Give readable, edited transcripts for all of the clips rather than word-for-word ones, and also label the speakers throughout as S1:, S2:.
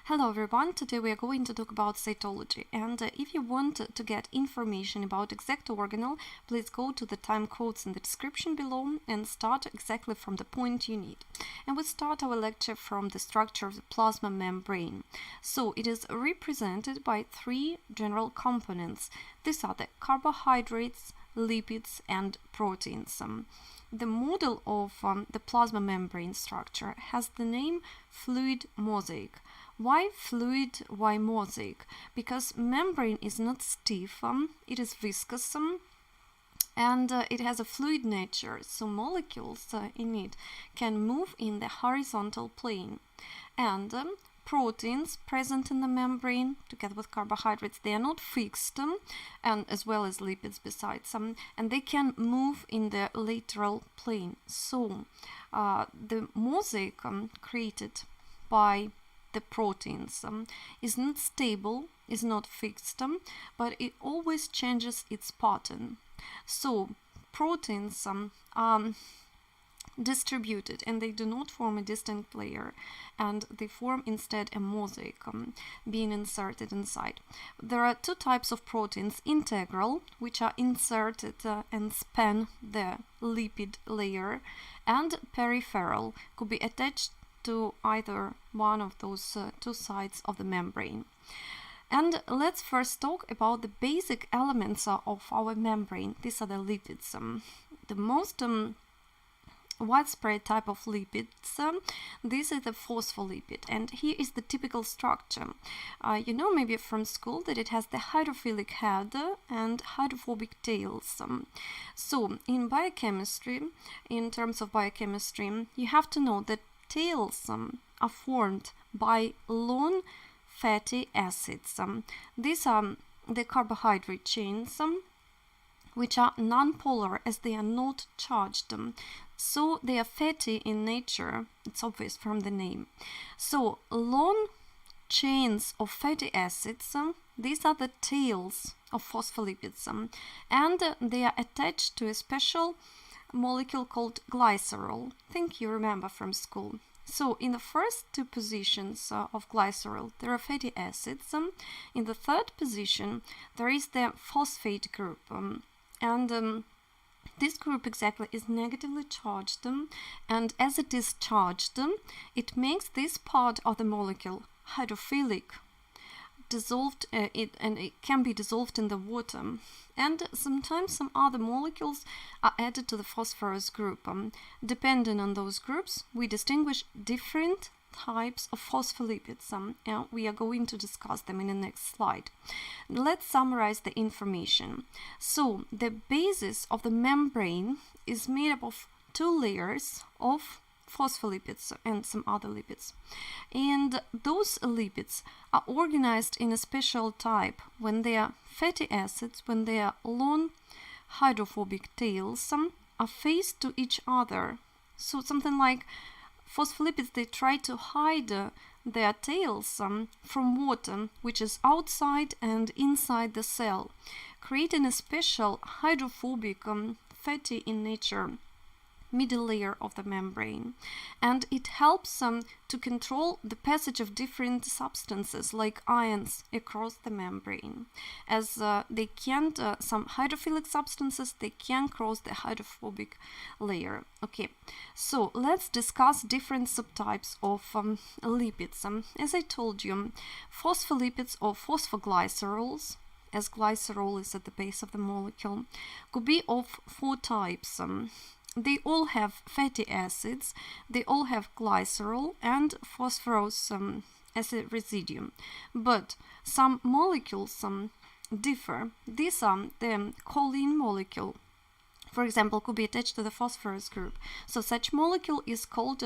S1: Hello everyone, today we are going to talk about cytology, and if you want to get information about exact organelle, please go to the time codes in the description below and start exactly from the point you need. And we start our lecture from the structure of the plasma membrane. So it is represented by three general components. These are the carbohydrates, lipids and proteins. The model of the plasma membrane structure has the name fluid mosaic. Why fluid? Why mosaic? Because membrane is not stiff, it is viscous, and it has a fluid nature, so molecules in it can move in the horizontal plane. And proteins present in the membrane, together with carbohydrates, they are not fixed, and as well as lipids besides, and they can move in the lateral plane. So the mosaic created by the proteins is not stable, is not fixed, but it always changes its pattern. So proteins are distributed and they do not form a distinct layer, and they form instead a mosaic being inserted inside. There are two types of proteins: integral, which are inserted and span the lipid layer, and peripheral, could be attached to either one of those two sides of the membrane. And let's first talk about the basic elements of our membrane. These are the lipids. The most widespread type of lipids, this is the phospholipid, and here is the typical structure. You know maybe from school that it has the hydrophilic head and hydrophobic tails. So in biochemistry, in terms of biochemistry, you have to know that tails are formed by long fatty acids. These are the carbohydrate chains, which are non-polar as they are not charged. So they are fatty in nature, it's obvious from the name. So long chains of fatty acids, these are the tails of phospholipids, and they are attached to a special molecule called glycerol. I think you remember from school. So in the first two positions of glycerol there are fatty acids. In the third position there is the phosphate group, and this group exactly is negatively charged, and as it is charged, it makes this part of the molecule hydrophilic, dissolved and it can be dissolved in the water, and sometimes some other molecules are added to the phosphorus group. Depending on those groups, we distinguish different types of phospholipids, and we are going to discuss them in the next slide. Let's summarize the information. So the basis of the membrane is made up of two layers of phospholipids and some other lipids, and those lipids are organized in a special type. When they are fatty acids, when they are long hydrophobic tails, are faced to each other. So something like phospholipids, they try to hide their tails from water, which is outside and inside the cell, creating a special hydrophobic fatty in nature middle layer of the membrane, and it helps to control the passage of different substances like ions across the membrane, as they can't, some hydrophilic substances, they can cross the hydrophobic layer. Okay, so let's discuss different subtypes of lipids. As I told you, phospholipids or phosphoglycerols, as glycerol is at the base of the molecule, could be of four types. They all have fatty acids, they all have glycerol and phosphorus as a residue, but some molecules differ. These are the choline molecule, for example, could be attached to the phosphorus group, so such molecule is called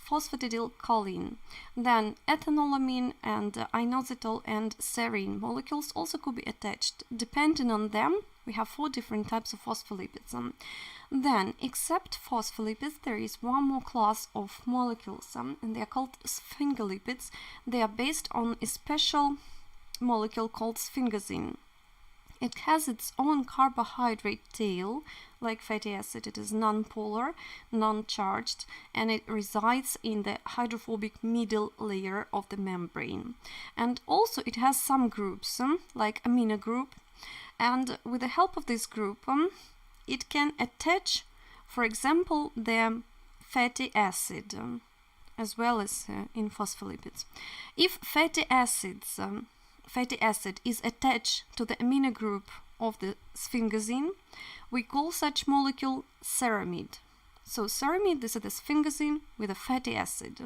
S1: phosphatidylcholine. Then ethanolamine and inositol and serine molecules also could be attached. Depending on them, we have four different types of phospholipids. Then, except phospholipids, there is one more class of molecules, and they are called sphingolipids. They are based on a special molecule called sphingosine. It has its own carbohydrate tail, like fatty acid. It is non-polar, non-charged, and it resides in the hydrophobic middle layer of the membrane. And also it has some groups, like amino group, and with the help of this group, it can attach, for example, the fatty acid, as well as in phospholipids. If fatty acid is attached to the amino group of the sphingosine, we call such molecule ceramide. So ceramide, this is the sphingosine with a fatty acid.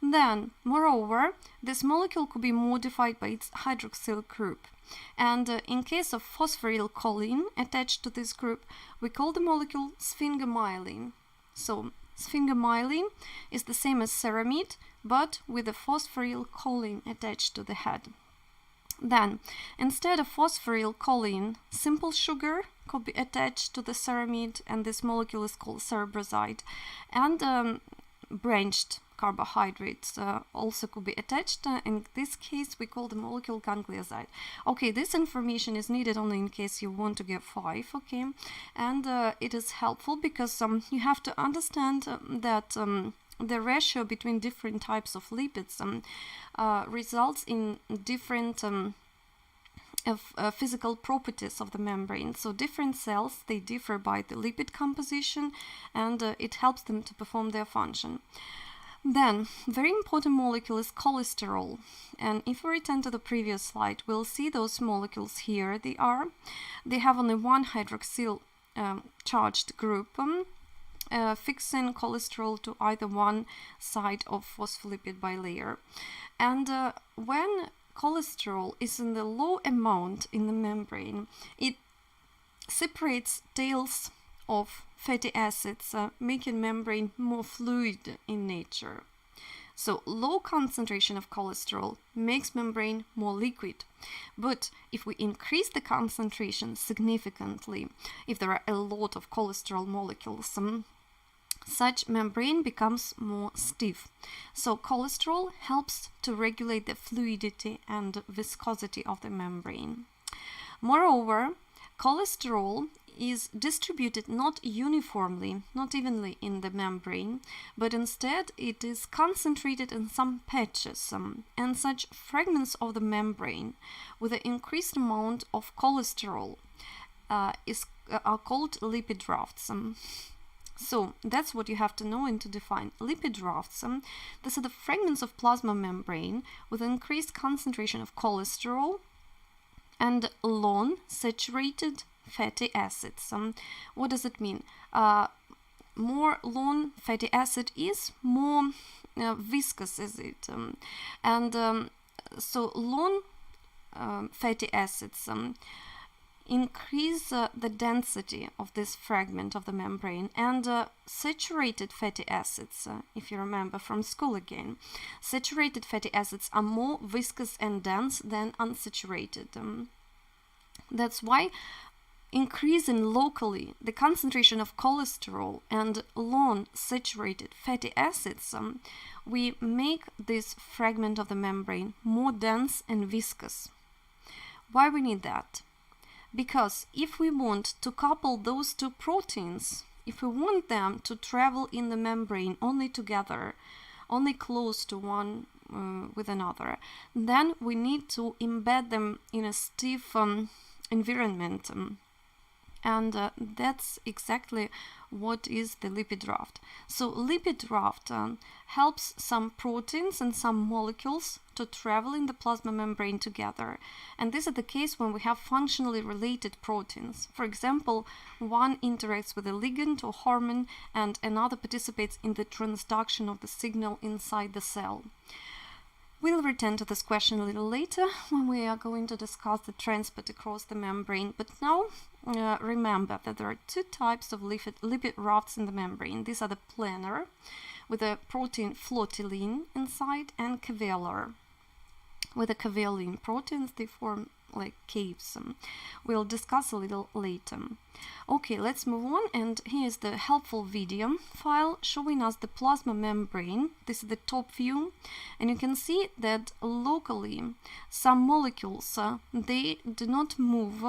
S1: Then, moreover, this molecule could be modified by its hydroxyl group. And in case of phosphorylcholine attached to this group, we call the molecule sphingomyelin. So sphingomyelin is the same as ceramide, but with a phosphorylcholine attached to the head. Then, instead of phosphorylcholine, simple sugar could be attached to the ceramide, and this molecule is called cerebroside. And branched carbohydrates also could be attached. In this case, we call the molecule ganglioside. Okay, this information is needed only in case you want to get 5, okay? And it is helpful because you have to understand that the ratio between different types of lipids results in different physical properties of the membrane. So different cells, they differ by the lipid composition, and it helps them to perform their function. Then, very important molecule is cholesterol. And if we return to the previous slide, we'll see those molecules here. They have only one hydroxyl charged group, fixing cholesterol to either one side of phospholipid bilayer. And when cholesterol is in the low amount in the membrane, it separates tails of fatty acids, making membrane more fluid in nature. So low concentration of cholesterol makes membrane more liquid. But if we increase the concentration significantly, if there are a lot of cholesterol molecules, such membrane becomes more stiff. So cholesterol helps to regulate the fluidity and viscosity of the membrane. Moreover, cholesterol is distributed not uniformly, not evenly in the membrane, but instead it is concentrated in some patches, and such fragments of the membrane with an increased amount of cholesterol are called lipid rafts. So that's what you have to know and to define. Lipid rafts, these are the fragments of plasma membrane with increased concentration of cholesterol and long saturated fatty acids. What does it mean? More long fatty acid is, more viscous is it. So long fatty acids increase the density of this fragment of the membrane, and saturated fatty acids, if you remember from school again, saturated fatty acids are more viscous and dense than unsaturated. That's why increasing locally the concentration of cholesterol and long saturated fatty acids, we make this fragment of the membrane more dense and viscous. Why we need that? Because if we want to couple those two proteins, if we want them to travel in the membrane only together, only close to one with another, then we need to embed them in a stiff environment. And that's exactly what is the lipid raft. So lipid raft helps some proteins and some molecules to travel in the plasma membrane together. And this is the case when we have functionally related proteins. For example, one interacts with a ligand or hormone and another participates in the transduction of the signal inside the cell. We'll return to this question a little later when we are going to discuss the transport across the membrane. But now remember that there are two types of lipid rafts in the membrane. These are the planar, with a protein flotillin inside, and cavellar. With the cavelin proteins, they form like caves. We'll discuss a little later. Okay, let's move on, and here's the helpful video file showing us the plasma membrane. This is the top view, and you can see that locally some molecules they do not move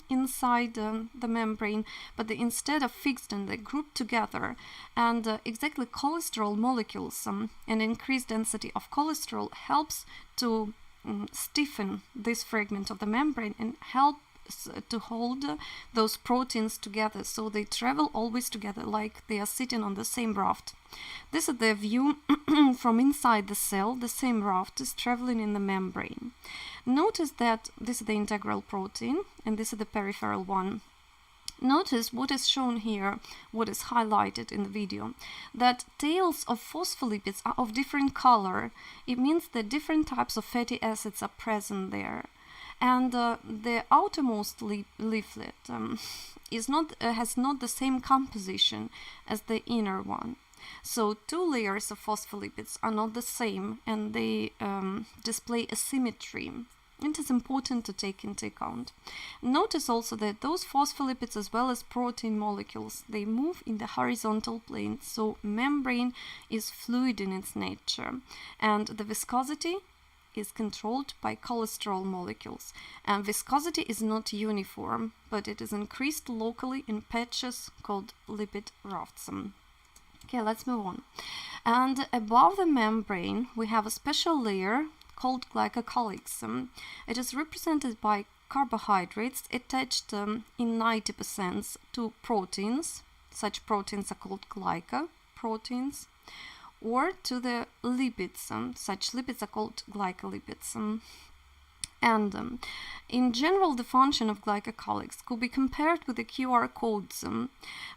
S1: inside the membrane, but they instead are fixed and they group together. And exactly cholesterol molecules and increased density of cholesterol helps to stiffen this fragment of the membrane and help to hold those proteins together, so they travel always together like they are sitting on the same raft. This is the view from inside the cell. The same raft is traveling in the membrane. Notice that this is the integral protein and this is the peripheral one. Notice what is shown here, what is highlighted in the video, that tails of phospholipids are of different color. It means that different types of fatty acids are present there. And the outermost leaflet has not the same composition as the inner one. So two layers of phospholipids are not the same, and they display asymmetry. It is important to take into account. Notice also that those phospholipids as well as protein molecules, they move in the horizontal plane, so membrane is fluid in its nature, and the viscosity is controlled by cholesterol molecules. And viscosity is not uniform, but it is increased locally in patches called lipid rafts. Okay, let's move on. And above the membrane, we have a special layer called Glycocalyx. It is represented by carbohydrates attached in 90% to proteins. Such proteins are called glycoproteins. Or to the lipids. Such lipids are called glycolipids. And in general, the function of Glycocalyx could be compared with the QR codes,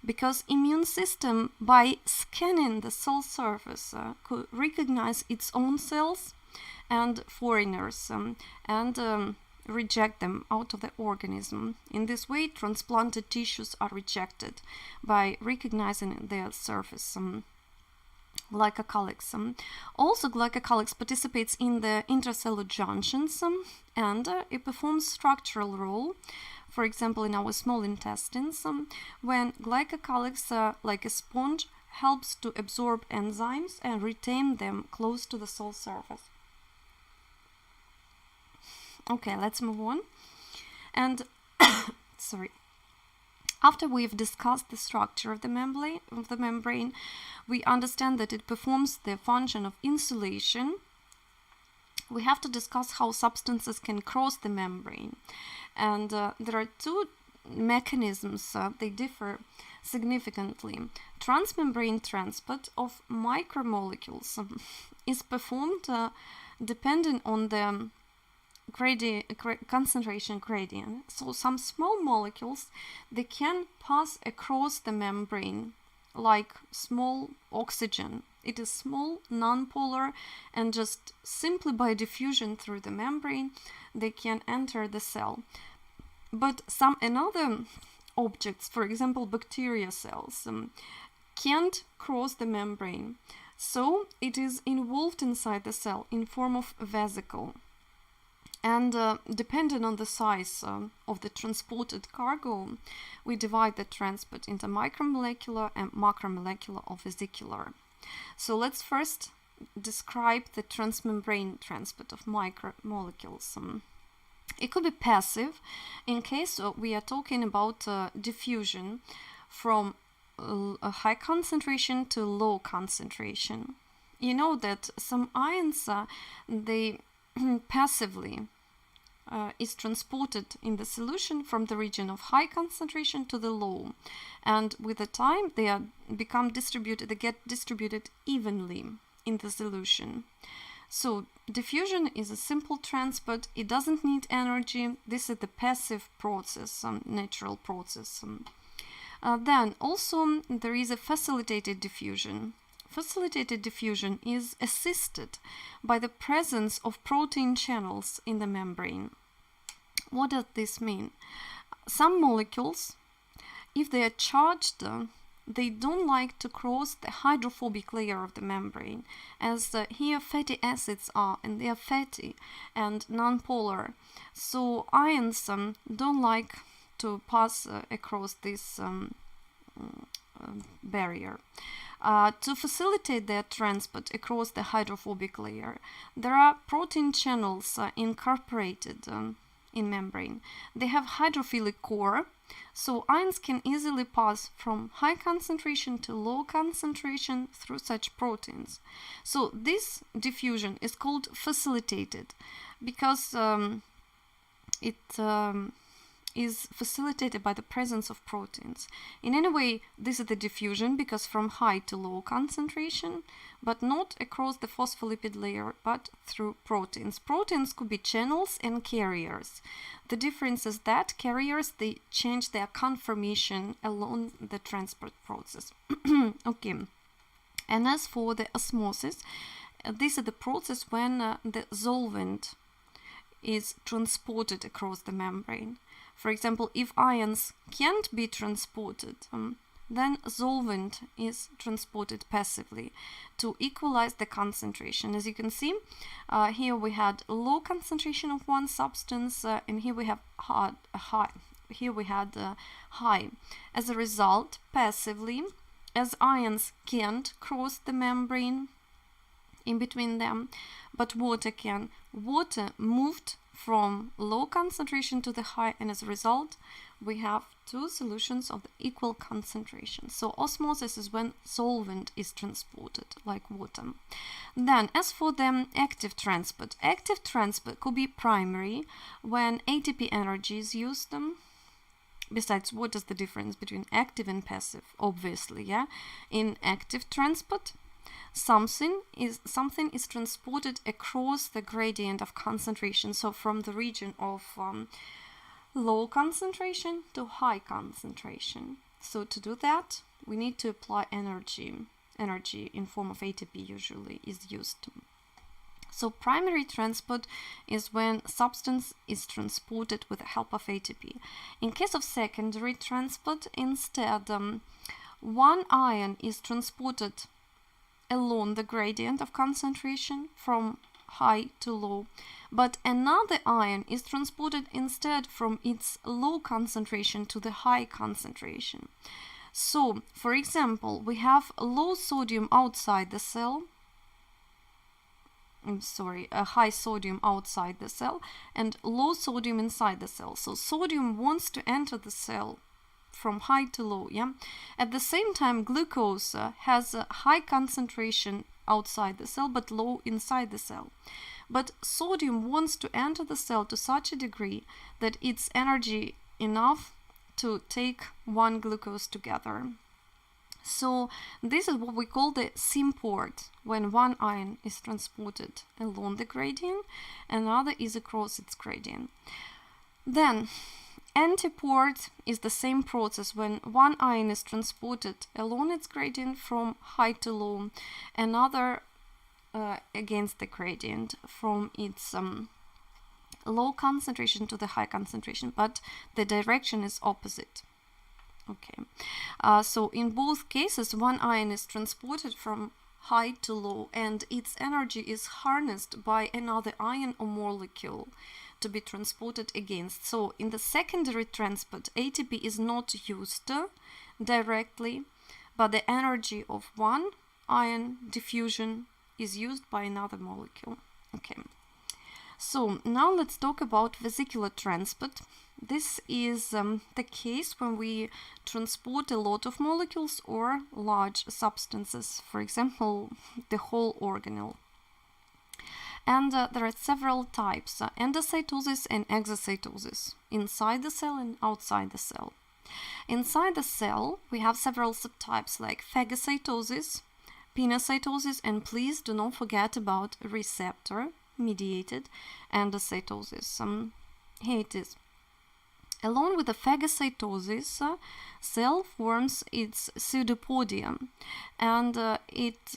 S1: because immune system, by scanning the cell surface, could recognize its own cells and foreigners and reject them out of the organism. In this way, transplanted tissues are rejected by recognizing their surface. Glycocalyx. Also, Glycocalyx participates in the intracellular junctions and it performs structural role. For example, in our small intestines, when Glycocalyx, like a sponge, helps to absorb enzymes and retain them close to the cell surface. Okay, let's move on. And sorry. After we've discussed the structure of the membrane, we understand that it performs the function of insulation. We have to discuss how substances can cross the membrane. And there are two mechanisms, they differ significantly. Transmembrane transport of micromolecules is performed depending on the concentration gradient. So some small molecules, they can pass across the membrane like small oxygen. It is small, non-polar, and just simply by diffusion through the membrane they can enter the cell. But some another objects, for example bacteria cells, can't cross the membrane, so it is involved inside the cell in form of vesicle. And depending on the size of the transported cargo, we divide the transport into micromolecular and macromolecular or vesicular. So let's first describe the transmembrane transport of micromolecules. It could be passive in case we are talking about diffusion from a high concentration to low concentration. You know that some ions, they passively is transported in the solution from the region of high concentration to the low, and with the time they get distributed evenly in the solution. So diffusion is a simple transport, it doesn't need energy. This is the passive process, natural process. Then also there is a facilitated diffusion. Facilitated diffusion is assisted by the presence of protein channels in the membrane. What does this mean? Some molecules, if they are charged, they don't like to cross the hydrophobic layer of the membrane, as here fatty acids are, and they are fatty and non-polar. So ions don't like to pass across this barrier. To facilitate their transport across the hydrophobic layer, there are protein channels incorporated in membrane. They have hydrophilic core, so ions can easily pass from high concentration to low concentration through such proteins. So this diffusion is called facilitated because it is facilitated by the presence of proteins. In any way, this is the diffusion because from high to low concentration, but not across the phospholipid layer, but through proteins. Proteins could be channels and carriers. The difference is that carriers, they change their conformation along the transport process. Okay. And as for the osmosis, this is the process when the solvent is transported across the membrane. For example, if ions can't be transported, then solvent is transported passively to equalize the concentration. As you can see, here we had low concentration of one substance, and here we have high. Here we had high. As a result, passively, as ions can't cross the membrane in between them, but water can. Water moved from low concentration to the high, and as a result we have two solutions of the equal concentration. So osmosis is when solvent is transported like water. Then as for the active transport could be primary when ATP energy is used. Besides, what is the difference between active and passive? Obviously, yeah, in active transport something is transported across the gradient of concentration, so from the region of low concentration to high concentration. So to do that, we need to apply energy in form of ATP usually is used. So primary transport is when substance is transported with the help of ATP. In case of secondary transport, instead, one ion is transported along the gradient of concentration from high to low, but another ion is transported instead from its low concentration to the high concentration. So, for example, we have low sodium outside the cell, a high sodium outside the cell and low sodium inside the cell. So sodium wants to enter the cell from high to low, yeah. At the same time, glucose has a high concentration outside the cell but low inside the cell. But sodium wants to enter the cell to such a degree that it's energy enough to take one glucose together. So this is what we call the symport, when one ion is transported along the gradient, another is across its gradient. Then antiport is the same process when one ion is transported along its gradient from high to low, another against the gradient from its low concentration to the high concentration, but the direction is opposite. Okay, so in both cases one ion is transported from high to low and its energy is harnessed by another ion or molecule to be transported against. So in the secondary transport, ATP is not used directly, but the energy of one ion diffusion is used by another molecule. Okay, so now let's talk about vesicular transport. This is the case when we transport a lot of molecules or large substances, for example, the whole organelle. And there are several types, endocytosis and exocytosis, inside the cell and outside the cell. Inside the cell, we have several subtypes like phagocytosis, pinocytosis, and please do not forget about receptor-mediated endocytosis. Here it is. Along with the phagocytosis, cell forms its pseudopodia, and it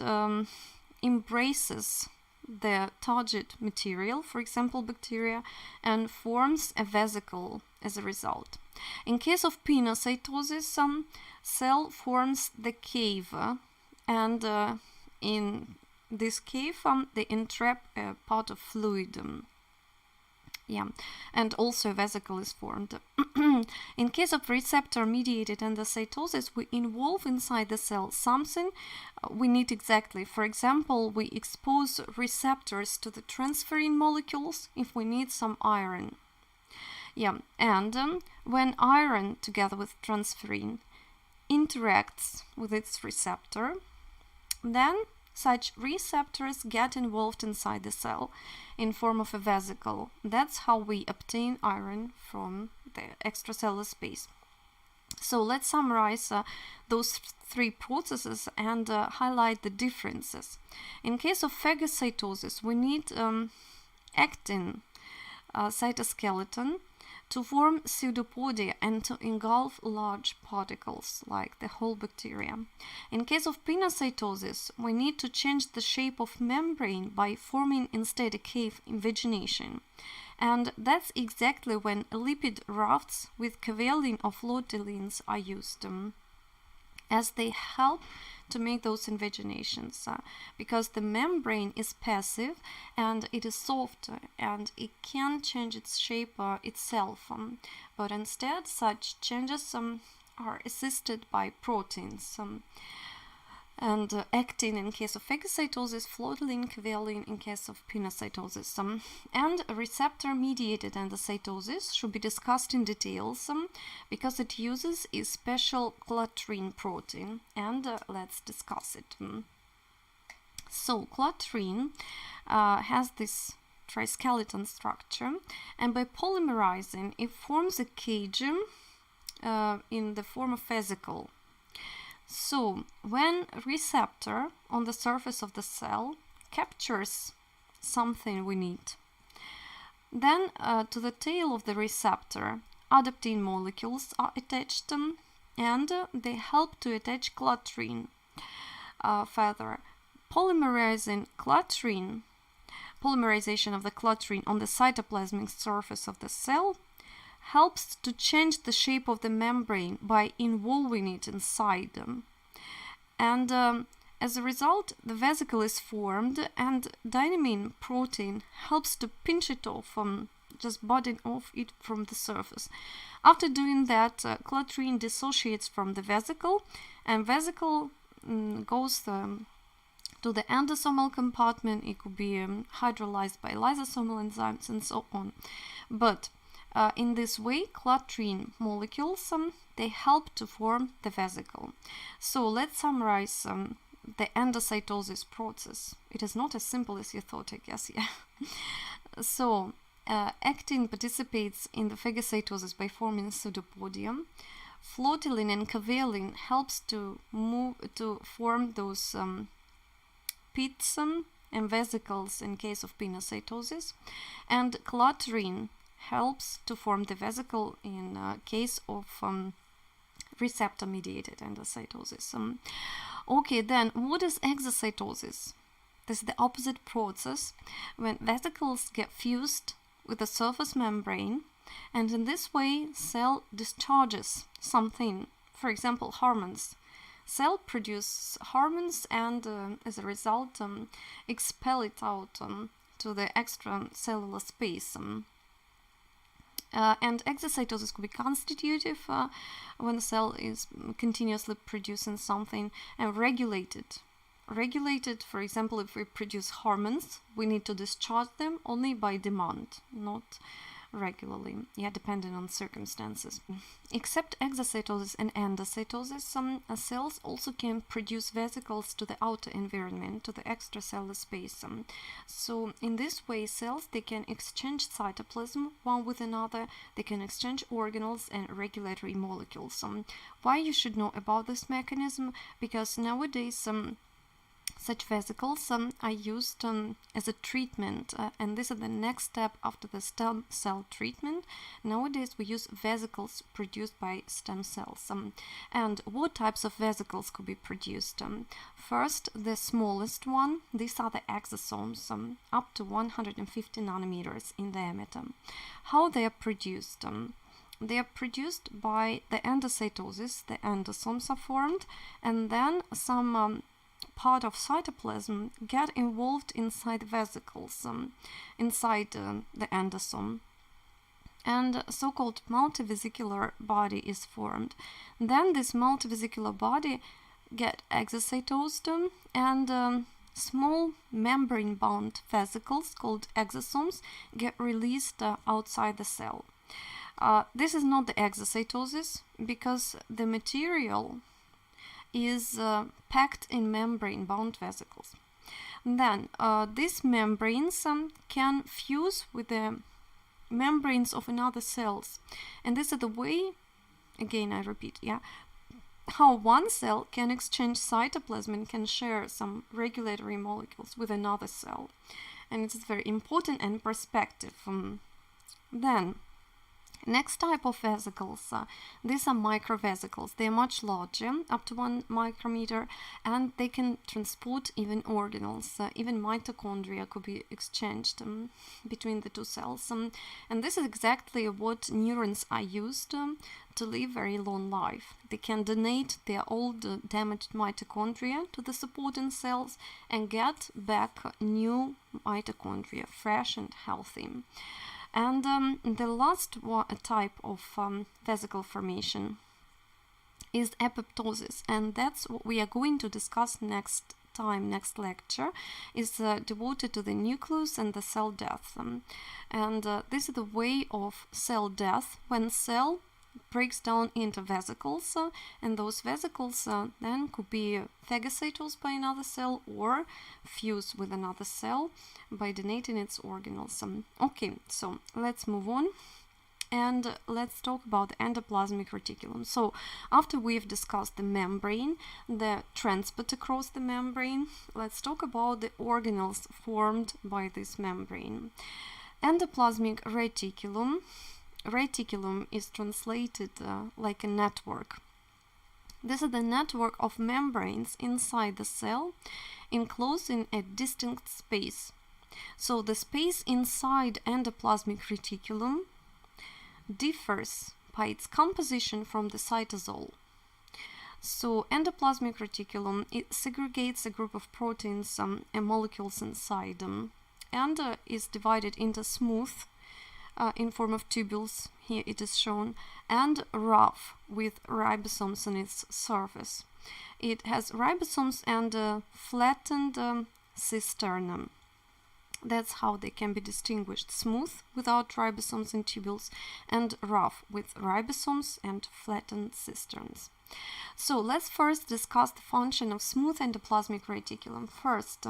S1: embraces the target material, for example bacteria, and forms a vesicle as a result. In case of pinocytosis, cell forms the cave, and in this cave they entrap a part of fluid. Yeah, and also a vesicle is formed. In case of receptor-mediated endocytosis, we involve inside the cell something we need exactly. For example, we expose receptors to the transferrin molecules if we need some iron. Yeah, and when iron together with transferrin interacts with its receptor, then such receptors get involved inside the cell in form of a vesicle. That's how we obtain iron from the extracellular space. So let's summarize those three processes and highlight the differences. In case of phagocytosis, we need actin cytoskeleton to form pseudopodia and to engulf large particles like the whole bacteria. In case of pinocytosis, we need to change the shape of membrane by forming instead a cave invagination. And that's exactly when lipid rafts with caveolin or flotillins are used, as they help to make those invaginations, because the membrane is passive and it is soft and it can change its shape itself, but instead such changes are assisted by proteins, and actin in case of phagocytosis, flotillin, caveolin in case of pinocytosis. And receptor-mediated endocytosis should be discussed in details because it uses a special Clathrin protein, and let's discuss it. So Clathrin has this triskeleton structure, and by polymerizing it forms a cage in the form of vesicle. So, when receptor on the surface of the cell captures something we need, then to the tail of the receptor, adaptin molecules are attached, and they help to attach Clathrin. Further, polymerization of the Clathrin on the cytoplasmic surface of the cell helps to change the shape of the membrane by involving it inside them. And as a result, the vesicle is formed, and dynamine protein helps to pinch it off, just budding off it from the surface. After doing that, Clathrin dissociates from the vesicle, and vesicle goes to the endosomal compartment. It could be hydrolyzed by lysosomal enzymes and so on. But in this way, Clathrin molecules, they help to form the vesicle. So let's summarize the endocytosis process. It is not as simple as you thought, I guess, yeah. So actin participates in the phagocytosis by forming pseudopodium. Flotillin and caveolin helps to form those pits and vesicles in case of pinocytosis, and Clathrin helps to form the vesicle in case of receptor-mediated endocytosis. Okay, then what is exocytosis? This is the opposite process when vesicles get fused with the surface membrane, and in this way cell discharges something, for example hormones. Cell produces hormones and as a result expel it out to the extracellular space. And exocytosis could be constitutive when the cell is continuously producing something, and regulated. Regulated, for example, if we produce hormones, we need to discharge them only by demand, not regularly, depending on circumstances. Except exocytosis and endocytosis, some cells also can produce vesicles to the outer environment, to the extracellular space. So in this way, cells, they can exchange cytoplasm one with another, they can exchange organelles and regulatory molecules. Why you should know about this mechanism? Because nowadays such vesicles are used as a treatment, and this is the next step after the stem cell treatment. Nowadays we use vesicles produced by stem cells. And what types of vesicles could be produced? First, the smallest one, these are the exosomes, up to 150 nanometers in diameter. How they are produced? They are produced by the endocytosis, the endosomes are formed, and then some part of cytoplasm get involved inside vesicles, inside the endosome, and so-called multivesicular body is formed. Then this multivesicular body get exocytosed, and small membrane-bound vesicles called exosomes get released outside the cell. This is not the exocytosis because the material is packed in membrane-bound vesicles. Then these membranes can fuse with the membranes of another cells, and this is the way, again I repeat, how one cell can exchange cytoplasm and can share some regulatory molecules with another cell, and it is very important and perspective. Then next type of vesicles, these are microvesicles. They are much larger, up to 1 micrometer, and they can transport even organelles. Even mitochondria could be exchanged between the two cells. And this is exactly what neurons are used to live very long life. They can donate their old damaged mitochondria to the supporting cells and get back new mitochondria, fresh and healthy. And the last type of vesicle formation is apoptosis, and that's what we are going to discuss next time. Next lecture is devoted to the nucleus and the cell death. This is the way of cell death, when cell breaks down into vesicles, and those vesicles then could be phagocytosed by another cell or fused with another cell by donating its organelles. Okay, so let's move on and let's talk about the endoplasmic reticulum. So after we've discussed the membrane, the transport across the membrane, let's talk about the organelles formed by this membrane. Endoplasmic reticulum. Reticulum is translated like a network. This is the network of membranes inside the cell, enclosed in a distinct space. So the space inside endoplasmic reticulum differs by its composition from the cytosol. So endoplasmic reticulum, it segregates a group of proteins and molecules inside them, and is divided into smooth in form of tubules, here it is shown, and rough with ribosomes on its surface. It has ribosomes and a flattened cistern. That's how they can be distinguished: smooth without ribosomes and tubules, and rough with ribosomes and flattened cisterns. So let's first discuss the function of smooth endoplasmic reticulum. First,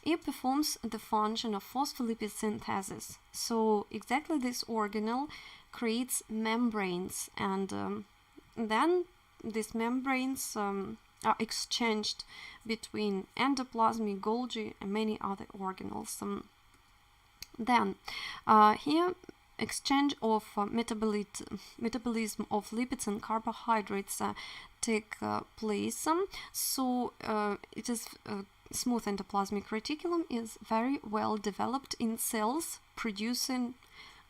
S1: it performs the function of phospholipid synthesis. So exactly this organelle creates membranes, and then these membranes are exchanged between endoplasmic, Golgi, and many other organelles. Then here exchange of metabolism of lipids and carbohydrates take place. So it is smooth endoplasmic reticulum is very well developed in cells producing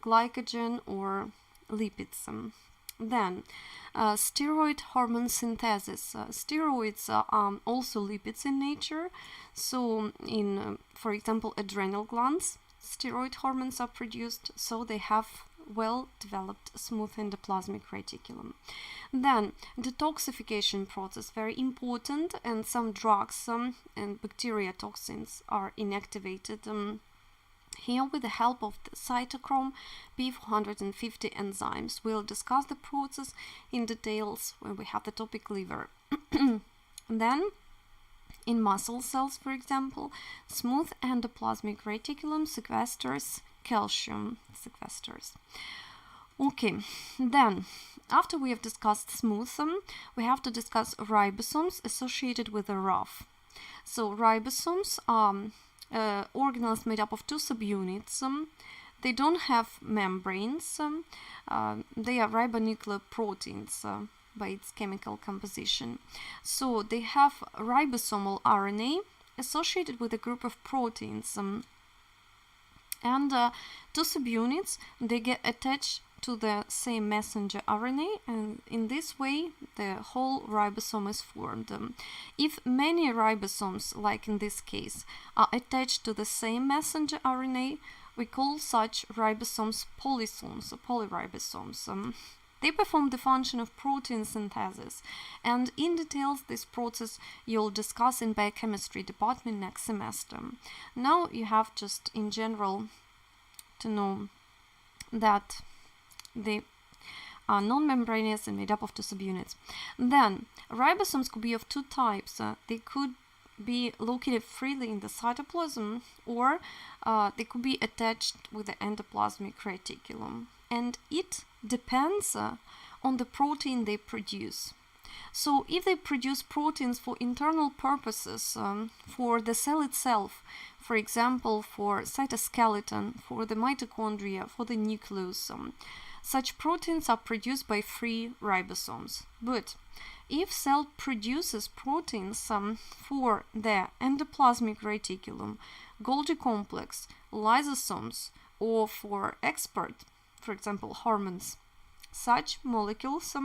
S1: glycogen or lipids. Then steroid hormone synthesis. Steroids are also lipids in nature. So in, for example, adrenal glands, steroid hormones are produced, so they have well-developed smooth endoplasmic reticulum. Then detoxification process, very important, and some drugs and bacteria toxins are inactivated here with the help of the cytochrome P450 enzymes. We'll discuss the process in details when we have the topic liver. Then in muscle cells, for example, smooth endoplasmic reticulum sequesters calcium. Okay, then after we have discussed smooth, we have to discuss ribosomes associated with the rough. So ribosomes are organelles made up of two subunits. They don't have membranes. They are ribonuclear proteins by its chemical composition. So they have ribosomal RNA associated with a group of proteins. And two subunits, they get attached to the same messenger RNA, and in this way the whole ribosome is formed. If many ribosomes, like in this case, are attached to the same messenger RNA, we call such ribosomes polysomes or polyribosomes. They perform the function of protein synthesis, and in details this process you'll discuss in biochemistry department next semester. Now you have just in general to know that the are non-membranous and made up of two subunits. Then ribosomes could be of two types. They could be located freely in the cytoplasm, or they could be attached with the endoplasmic reticulum, and it depends on the protein they produce. So if they produce proteins for internal purposes, for the cell itself, for example for cytoskeleton, for the mitochondria, for the nucleus, such proteins are produced by free ribosomes. But if cell produces proteins for the endoplasmic reticulum, Golgi complex, lysosomes, or for export, for example hormones, such molecules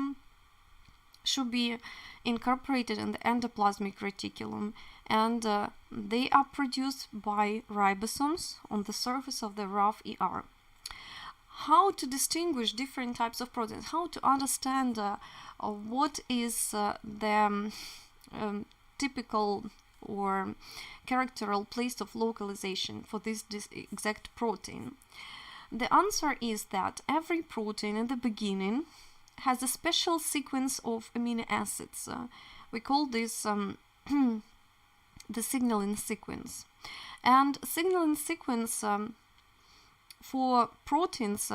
S1: should be incorporated in the endoplasmic reticulum, and they are produced by ribosomes on the surface of the rough ER. How to distinguish different types of proteins, how to understand what is the typical or characteristic place of localization for this exact protein. The answer is that every protein in the beginning has a special sequence of amino acids. We call this the signaling sequence. And signaling sequence for proteins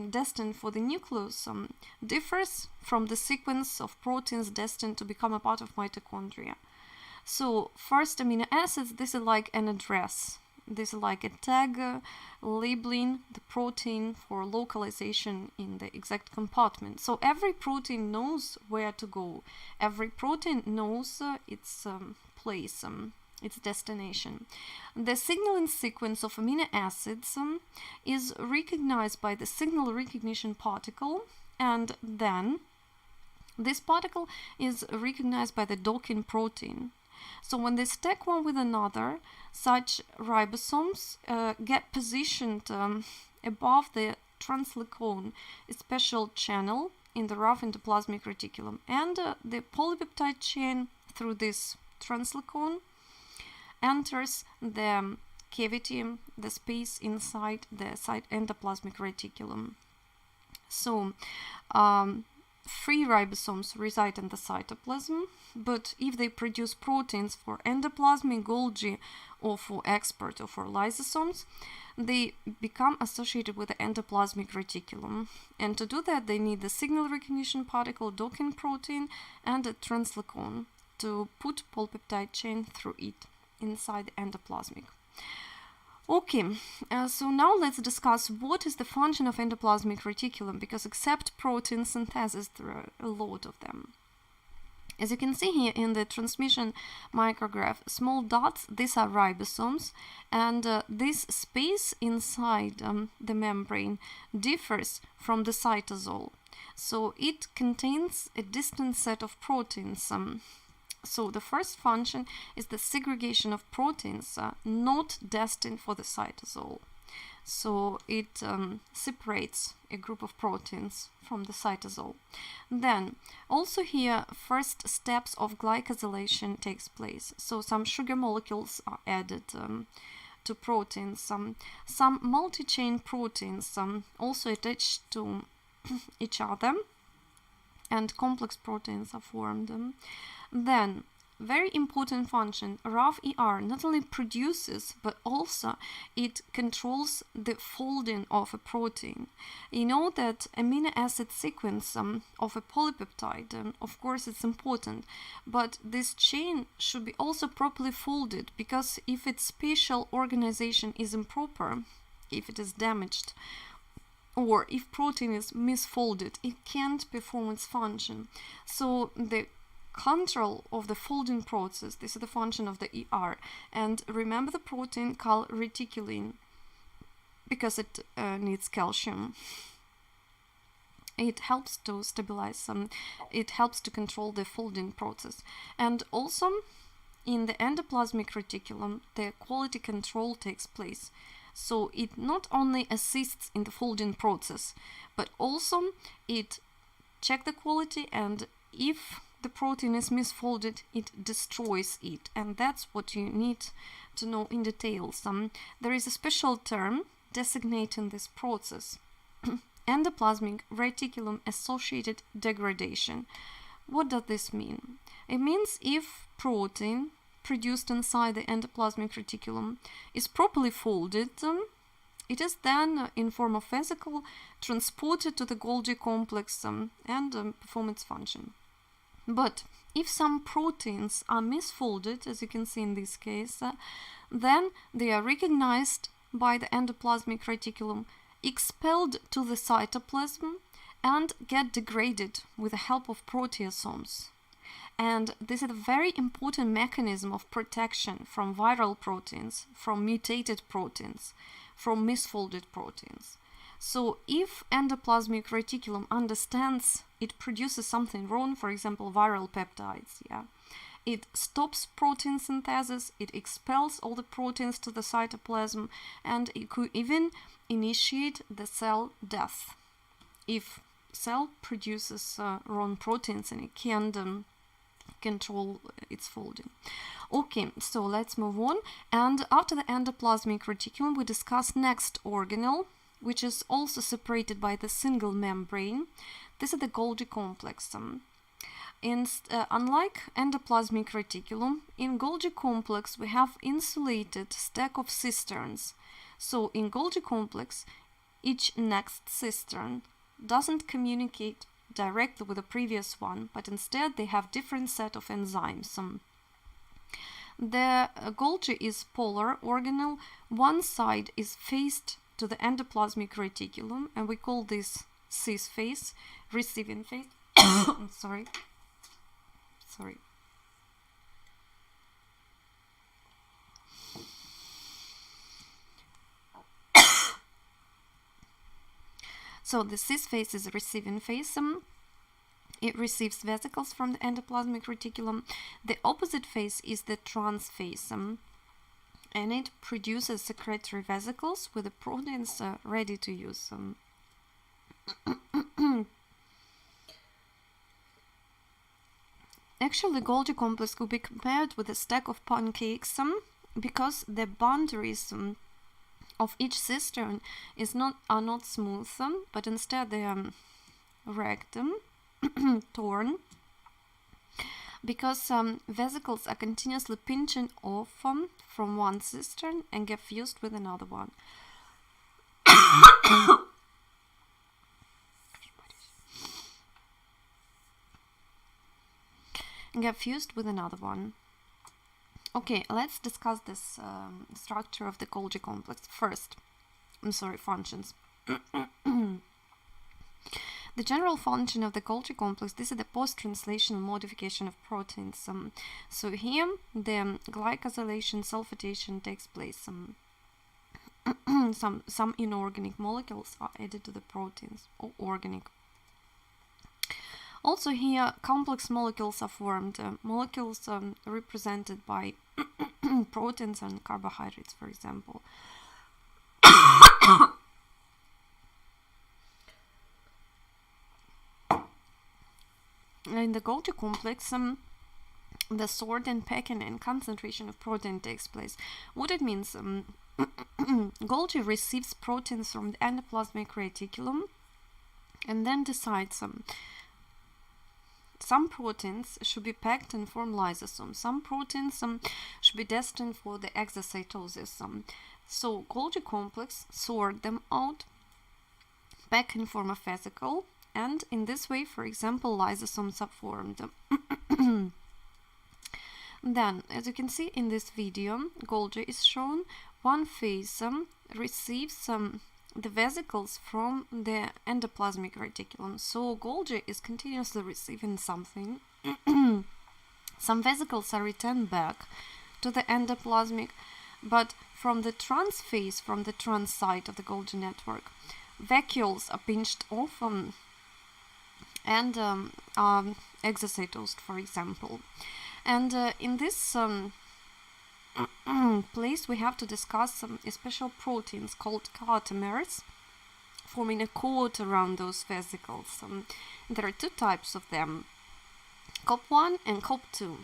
S1: destined for the nucleus differs from the sequence of proteins destined to become a part of mitochondria. So first amino acids, this is like an address. This is like a tag labeling the protein for localization in the exact compartment. So every protein knows where to go. Every protein knows its place, its destination. The signaling sequence of amino acids is recognized by the signal recognition particle, and then this particle is recognized by the docking protein. So when they stack one with another, such ribosomes get positioned above the translocone, a special channel in the rough endoplasmic reticulum, and the polypeptide chain through this translocone enters the cavity, the space inside the endoplasmic reticulum. So free ribosomes reside in the cytoplasm, but if they produce proteins for endoplasmic, Golgi, or for export or for lysosomes, they become associated with the endoplasmic reticulum. And to do that, they need the signal recognition particle, docking protein, and a translocone to put polypeptide chain through it inside the endoplasmic. Okay, so now let's discuss what is the function of endoplasmic reticulum, because except protein synthesis, there are a lot of them. As you can see here in the transmission micrograph, small dots, these are ribosomes, and this space inside the membrane differs from the cytosol. So it contains a distant set of proteins. So the first function is the segregation of proteins not destined for the cytosol. So it separates a group of proteins from the cytosol. Then also here first steps of glycosylation takes place. So some sugar molecules are added to proteins. Some multi-chain proteins also attached to each other, and complex proteins are formed. Then, very important function, rough ER not only produces, but also it controls the folding of a protein. You know that amino acid sequence of a polypeptide, of course it's important, but this chain should be also properly folded, because if its spatial organization is improper, if it is damaged, or if protein is misfolded, it can't perform its function. So the control of the folding process, this is the function of the ER. And remember the protein called reticulin, because it needs calcium. It helps to stabilize it helps to control the folding process. And also in the endoplasmic reticulum, the quality control takes place. So it not only assists in the folding process, but also it checks the quality, and if the protein is misfolded, it destroys it, and that's what you need to know in details. There is a special term designating this process. Endoplasmic-reticulum-associated degradation. What does this mean? It means if protein produced inside the endoplasmic reticulum is properly folded, it is then, in form of vesicle, transported to the Golgi complex and perform its function. But if some proteins are misfolded, as you can see in this case, then they are recognized by the endoplasmic reticulum, expelled to the cytoplasm, and get degraded with the help of proteasomes. And this is a very important mechanism of protection from viral proteins, from mutated proteins, from misfolded proteins. So if endoplasmic reticulum understands it produces something wrong, for example, viral peptides, it stops protein synthesis, it expels all the proteins to the cytoplasm, and it could even initiate the cell death if cell produces wrong proteins and it can't control its folding. Okay, so let's move on. And after the endoplasmic reticulum, we discuss next organelle, which is also separated by the single membrane. This is the Golgi complex. Unlike endoplasmic reticulum, in Golgi complex we have insulated stack of cisterns. So in Golgi complex, each next cistern doesn't communicate directly with the previous one, but instead they have different set of enzymes. The Golgi is polar organelle. One side is faced to the endoplasmic reticulum, and we call this cis phase, receiving phase. Sorry. So the cis phase is a receiving phase. It receives vesicles from the endoplasmic reticulum. The opposite phase is the trans phase, and it produces secretory vesicles with the proteins ready to use. Actually, the Golgi complex could be compared with a stack of pancakes because the boundaries of each cistern are not smooth, but instead they are ragged, torn, because vesicles are continuously pinching off from one cistern and get fused with another one. Okay, let's discuss this structure of the Golgi complex first. Functions. The general function of the Golgi complex, this is the post-translational modification of proteins. So here the glycosylation, sulfatation takes place. Some inorganic molecules are added to the proteins, or organic. Also here complex molecules are formed, molecules represented by proteins and carbohydrates, for example. In the Golgi complex, the sorting, packing, and concentration of protein takes place. What it means, Golgi receives proteins from the endoplasmic reticulum and then decides some proteins should be packed and form lysosomes. Some proteins should be destined for the exocytosis. So Golgi complex sort them out, pack and form a vesicle, and in this way, for example, lysosomes are formed. Then, as you can see in this video, Golgi is shown. One phase receives the vesicles from the endoplasmic reticulum. So Golgi is continuously receiving something. Some vesicles are returned back to the endoplasmic, but from the trans phase, from the trans side of the Golgi network, vacuoles are pinched off and are exocytosed, for example. And in this place we have to discuss special proteins called cautomers, forming a coat around those vesicles. There are two types of them, COP1 and COP2.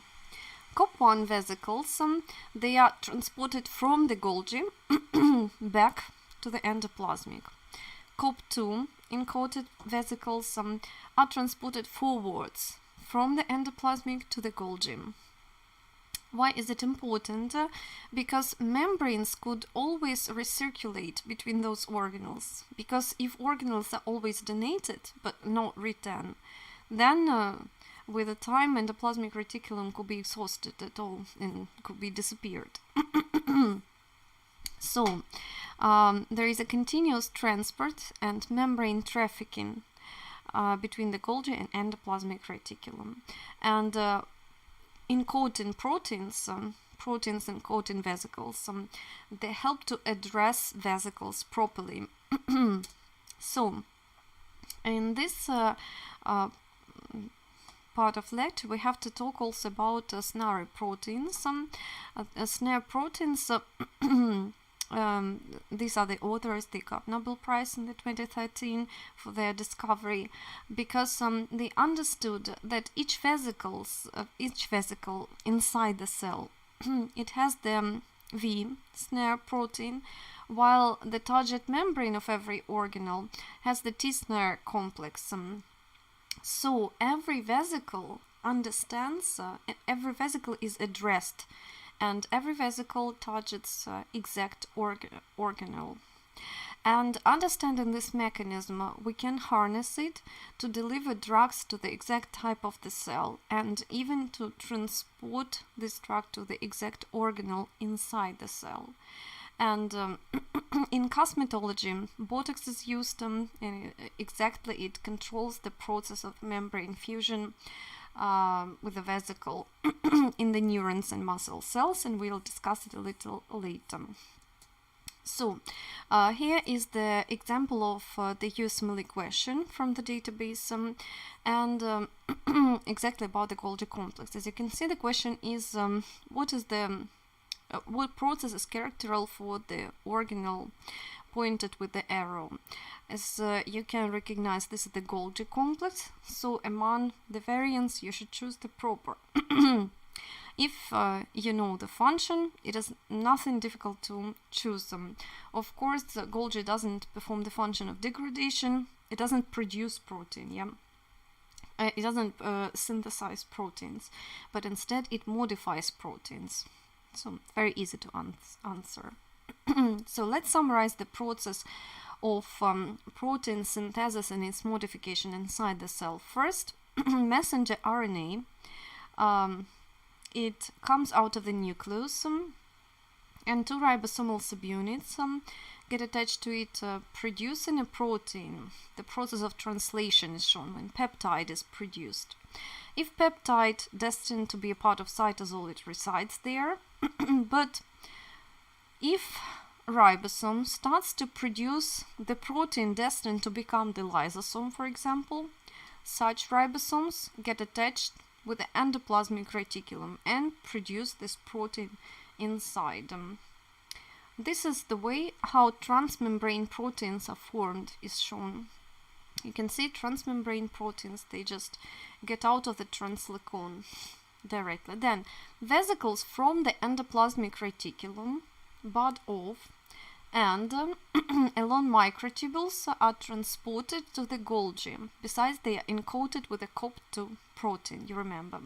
S1: COP1 vesicles, they are transported from the Golgi back to the endoplasmic. COP2 encoded vesicles are transported forwards from the endoplasmic to the Golgi. Why is it important? Because membranes could always recirculate between those organelles. Because if organelles are always donated but not returned, then with the time endoplasmic reticulum could be exhausted at all and could be disappeared. So there is a continuous transport and membrane trafficking between the Golgi and endoplasmic reticulum. And encoding proteins, proteins encoding vesicles, they help to address vesicles properly. So, in this part of lecture, we have to talk also about SNARE proteins. SNARE proteins, these are the authors, they got Nobel Prize in the 2013 for their discovery, because they understood that each vesicle inside the cell, it has the V, SNARE protein, while the target membrane of every organelle has the T-SNARE complex. So every vesicle understands, every vesicle is addressed, and every vesicle targets exact organelle. And understanding this mechanism, we can harness it to deliver drugs to the exact type of the cell, and even to transport this drug to the exact organelle inside the cell. And in cosmetology, Botox is used, and exactly it controls the process of membrane fusion with the vesicle in the neurons and muscle cells, and we'll discuss it a little later. So here is the example of the USMLE question from the database, and exactly about the Golgi complex. As you can see, the question is what process is characteristic for the organelle pointed with the arrow. As you can recognize, this is the Golgi complex, so among the variants you should choose the proper. If you know the function, it is nothing difficult to choose them. Of course, the Golgi doesn't perform the function of degradation, it doesn't produce protein, it doesn't synthesize proteins, but instead it modifies proteins. So very easy to answer. So let's summarize the process of protein synthesis and its modification inside the cell. First, messenger RNA, it comes out of the nucleus, and two ribosomal subunits get attached to it, producing a protein. The process of translation is shown when peptide is produced. If peptide destined to be a part of cytosol, it resides there. But if ribosome starts to produce the protein destined to become the lysosome, for example, such ribosomes get attached with the endoplasmic reticulum and produce this protein inside. This is the way how transmembrane proteins are formed, is shown. You can see transmembrane proteins, they just get out of the translocon directly. Then vesicles from the endoplasmic reticulum bud off, and along microtubules are transported to the Golgi. Besides, they are encoded with a COP2 protein, you remember.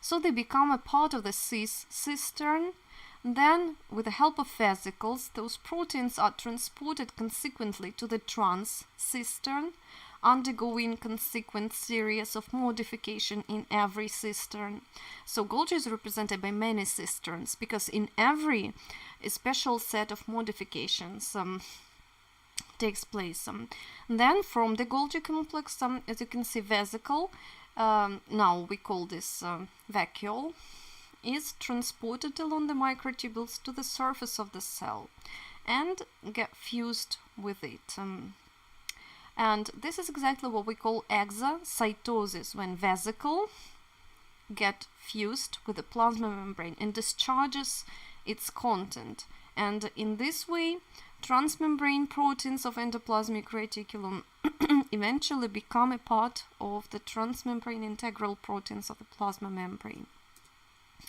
S1: So they become a part of the cis cistern. Then, with the help of vesicles, those proteins are transported consequently to the trans cistern, undergoing consequent series of modification in every cistern. So Golgi is represented by many cisterns, because in every a special set of modifications takes place. Then from the Golgi complex, as you can see, vesicle, now we call this vacuole, is transported along the microtubules to the surface of the cell and get fused with it. And this is exactly what we call exocytosis, when vesicle get fused with the plasma membrane and discharges its content. And in this way, transmembrane proteins of endoplasmic reticulum eventually become a part of the transmembrane integral proteins of the plasma membrane.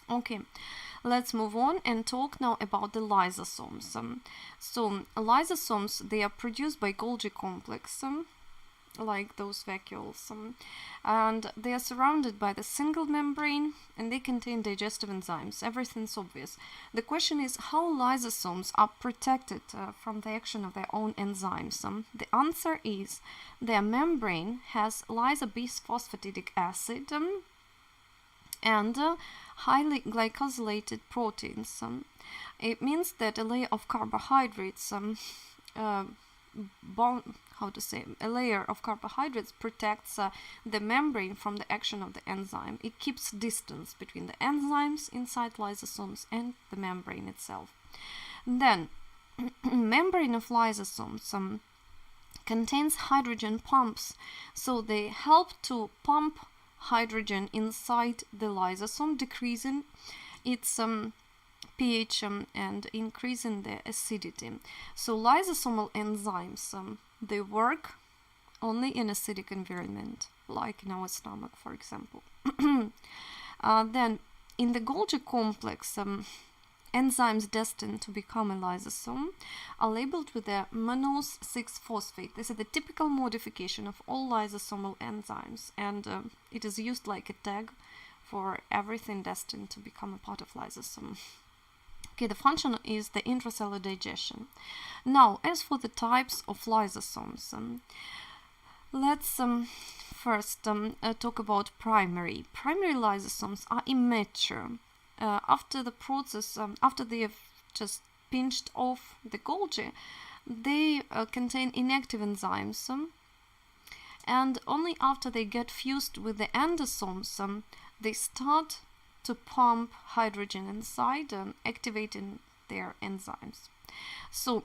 S1: Okay, let's move on and talk now about the lysosomes. So lysosomes, they are produced by Golgi complex, like those vacuoles, and they are surrounded by the single membrane, and they contain digestive enzymes. Everything's obvious. The question is how lysosomes are protected from the action of their own enzymes. The answer is their membrane has lysobisphosphatidic acid and highly glycosylated proteins. It means that a layer of carbohydrates a layer of carbohydrates protects the membrane from the action of the enzyme. It keeps distance between the enzymes inside lysosomes and the membrane itself. Then, membrane of lysosomes contains hydrogen pumps, so they help to pump hydrogen inside the lysosome, decreasing its pH and increasing the acidity. So lysosomal enzymes, they work only in acidic environment, like in our stomach, for example. Then, in the Golgi complex, enzymes destined to become a lysosome are labeled with the mannose 6-phosphate. This is the typical modification of all lysosomal enzymes, and it is used like a tag for everything destined to become a part of lysosome. Okay, the function is the intracellular digestion. Now, as for the types of lysosomes, let's first talk about primary. Primary lysosomes are immature. After the process, after they have just pinched off the Golgi, they contain inactive enzymes, and only after they get fused with the endosomes, they start to pump hydrogen inside, activating their enzymes. So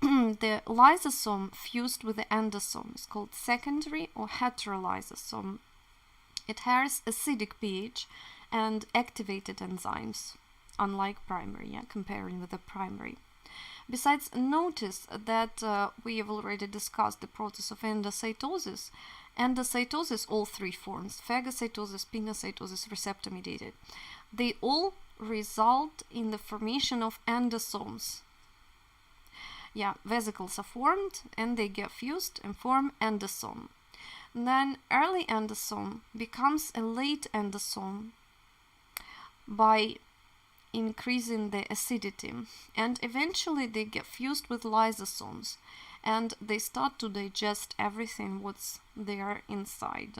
S1: the lysosome fused with the endosome is called secondary or heterolysosome. It has acidic pH and activated enzymes, unlike primary, comparing with the primary. Besides, notice that we have already discussed the process of endocytosis. Endocytosis, all three forms, phagocytosis, pinocytosis, receptor-mediated, they all result in the formation of endosomes. Vesicles are formed and they get fused and form endosome. Then early endosome becomes a late endosome by increasing the acidity, and eventually they get fused with lysosomes and they start to digest everything what's there inside.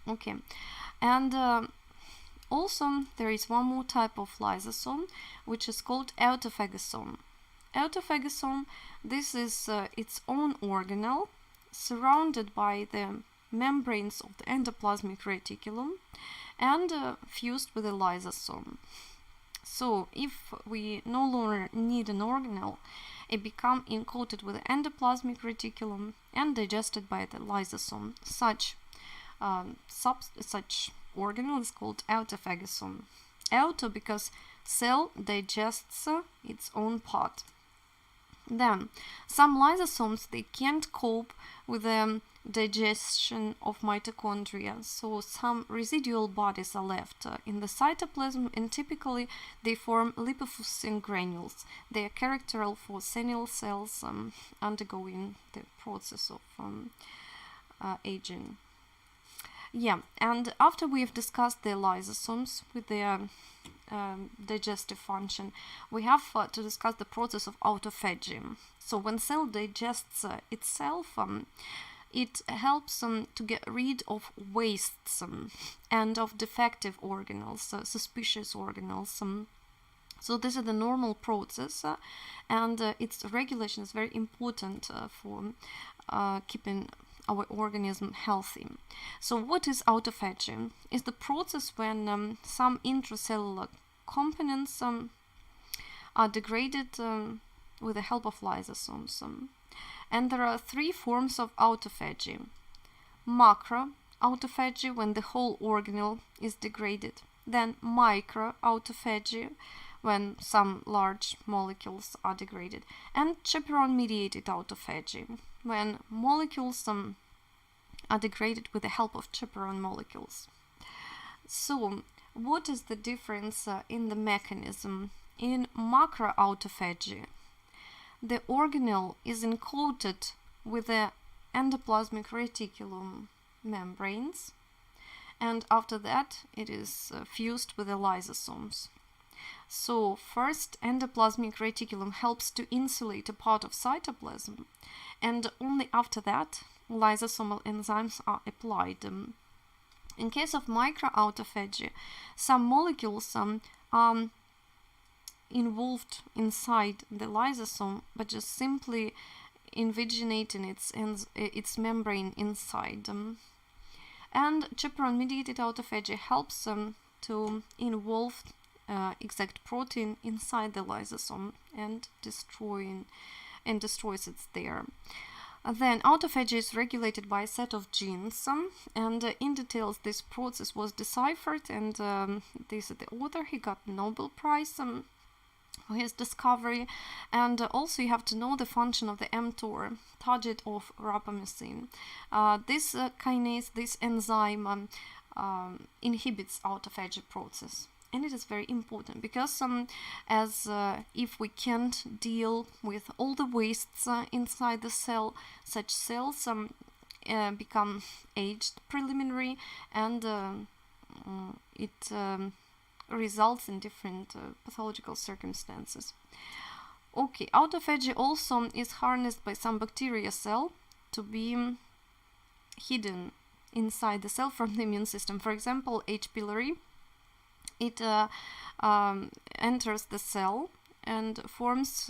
S1: Okay, and also there is one more type of lysosome which is called autophagosome. Autophagosome, this is its own organelle surrounded by the membranes of the endoplasmic reticulum and fused with a lysosome. So if we no longer need an organelle, it becomes encoded with the endoplasmic reticulum and digested by the lysosome. Such organelle is called autophagosome. Auto because cell digests its own part. Then, some lysosomes, they can't cope with the digestion of mitochondria, so some residual bodies are left in the cytoplasm, and typically they form lipofuscin granules. They are characteristic for senile cells undergoing the process of aging. And after we have discussed the lysosomes with their digestive function, we have to discuss the process of autophagy. So when cell digests itself, it helps to get rid of wastes and of defective organelles, suspicious organelles. So this is the normal process, and its regulation is very important for keeping our organism healthy. So what is autophagy? It's the process when some intracellular components are degraded with the help of lysosomes. And there are three forms of autophagy. Macro-autophagy, when the whole organelle is degraded. Then micro-autophagy, when some large molecules are degraded. And chaperone-mediated autophagy, when molecules are degraded with the help of chaperone molecules. So, what is the difference in the mechanism? In macroautophagy, the organelle is encoded with the endoplasmic reticulum membranes, and after that it is fused with the lysosomes. So first, endoplasmic reticulum helps to insulate a part of cytoplasm, and only after that lysosomal enzymes are applied. In case of microautophagy, some molecules are involved inside the lysosome, but just simply invaginating its membrane inside. And chaperone-mediated autophagy helps to involve exact protein inside the lysosome and destroys it there. Then autophagy is regulated by a set of genes, and in details this process was deciphered, and this is the author. He got the Nobel Prize for his discovery. And also you have to know the function of the mTOR, target of rapamycin. This kinase, this enzyme inhibits autophagy process. And it is very important because if we can't deal with all the wastes inside the cell, such cells become aged preliminary, and it results in different pathological circumstances. Okay, autophagy also is harnessed by some bacteria cell to be hidden inside the cell from the immune system. For example, H. pylori. It enters the cell and forms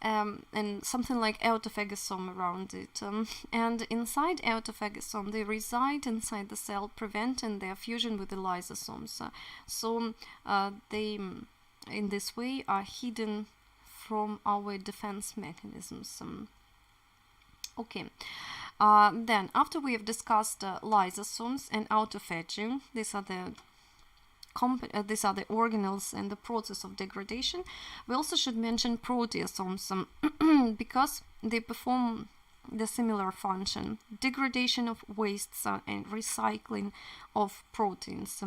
S1: and something like autophagosome around it. And inside autophagosome, they reside inside the cell, preventing their fusion with the lysosomes. So they, in this way, are hidden from our defense mechanisms. Okay. Then, after we have discussed lysosomes and autophagy, these are the organelles and the process of degradation, we also should mention proteasomes because they perform the similar function, degradation of wastes and recycling of proteins.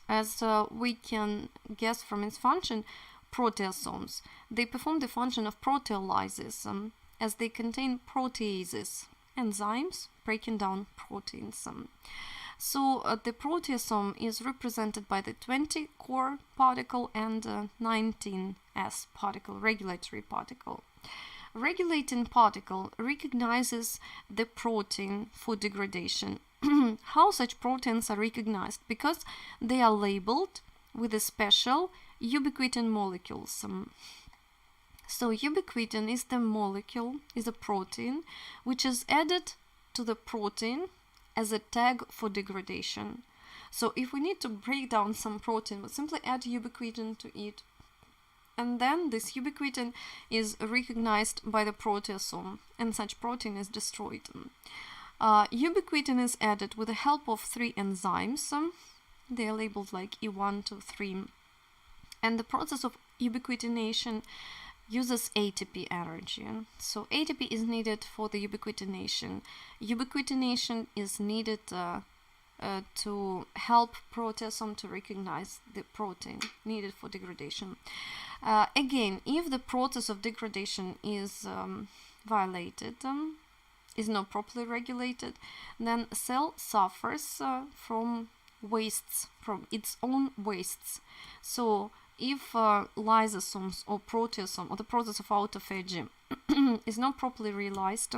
S1: As we can guess from its function, proteasomes, they perform the function of proteolysis as they contain proteases, enzymes breaking down proteins. So the proteasome is represented by the 20 core particle and 19 S particle, regulatory particle. Regulating particle recognizes the protein for degradation. How such proteins are recognized? Because they are labeled with a special ubiquitin molecules. So ubiquitin is the molecule, is a protein, which is added to the protein as a tag for degradation. So if we need to break down some protein, we simply add ubiquitin to it, and then this ubiquitin is recognized by the proteasome, and such protein is destroyed. Ubiquitin is added with the help of 3 enzymes. They are labeled like E1, 2, 3, and the process of ubiquitination uses ATP energy. So ATP is needed for the ubiquitination. Ubiquitination is needed to help proteasome to recognize the protein needed for degradation. Again, if the process of degradation is violated, is not properly regulated, then cell suffers from wastes, from its own wastes. So if lysosomes or proteasome or the process of autophagy is not properly realized,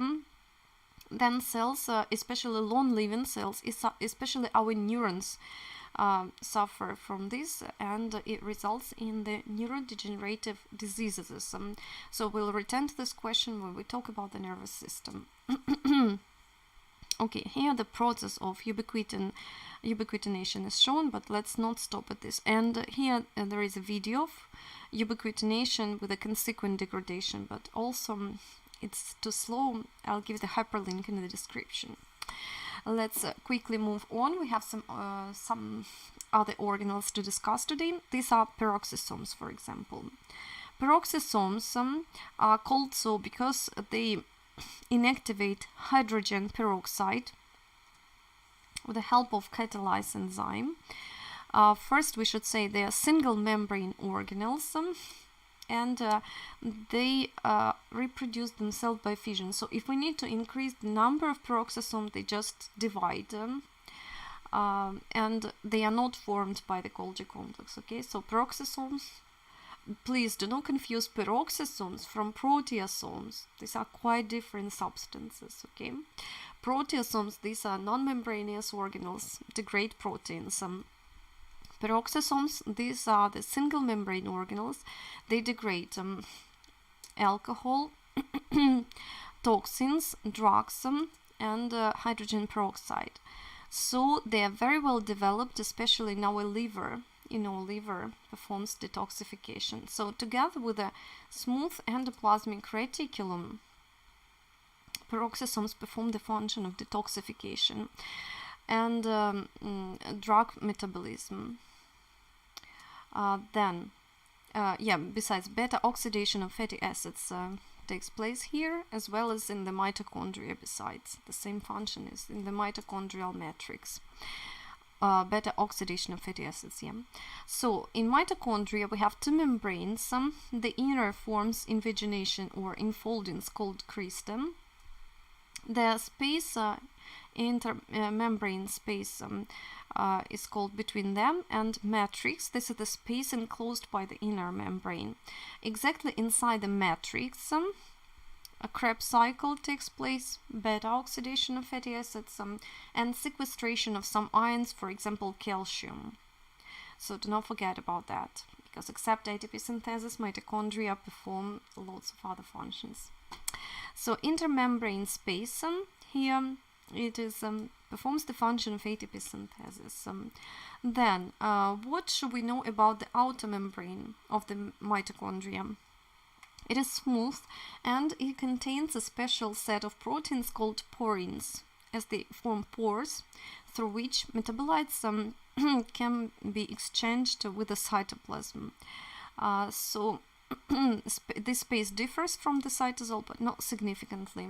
S1: then cells, especially long-living cells, especially our neurons, suffer from this, and it results in the neurodegenerative diseases. So we'll return to this question when we talk about the nervous system. Okay, here the process of ubiquitination is shown, but let's not stop at this. And here there is a video of ubiquitination with a consequent degradation, but also it's too slow. I'll give the hyperlink in the description. Let's quickly move on. We have some other organelles to discuss today. These are peroxisomes, for example. Peroxisomes are called so because they inactivate hydrogen peroxide with the help of catalyze enzyme. First, we should say they are single membrane organelles, and they reproduce themselves by fission. So if we need to increase the number of peroxisomes, they just divide them, and they are not formed by the Golgi complex. Okay, so peroxisomes, please do not confuse peroxisomes from proteasomes. These are quite different substances. Okay, proteasomes, these are non-membranous organelles, degrade proteins. Peroxisomes, these are the single membrane organelles. They degrade alcohol, toxins, drugs, and hydrogen peroxide. So they are very well developed, especially in our liver. Liver performs detoxification. So together with a smooth endoplasmic reticulum, peroxisomes perform the function of detoxification and drug metabolism. Besides, beta oxidation of fatty acids takes place here, as well as in the mitochondria. Besides, the same function is in the mitochondrial matrix. Beta oxidation of fatty acids. So in mitochondria we have two membranes. The inner forms invagination or enfoldings called crista. The space, intermembrane space, is called between them, and matrix. This is the space enclosed by the inner membrane. Exactly inside the matrix, a Krebs cycle takes place, beta oxidation of fatty acids, and sequestration of some ions, for example calcium. So do not forget about that, because except ATP synthesis, mitochondria perform lots of other functions. So intermembrane space, here it is performs the function of ATP synthesis. Then what should we know about the outer membrane of the mitochondria? It is smooth and it contains a special set of proteins called porins, as they form pores through which metabolites can be exchanged with the cytoplasm. So this space differs from the cytosol, but not significantly.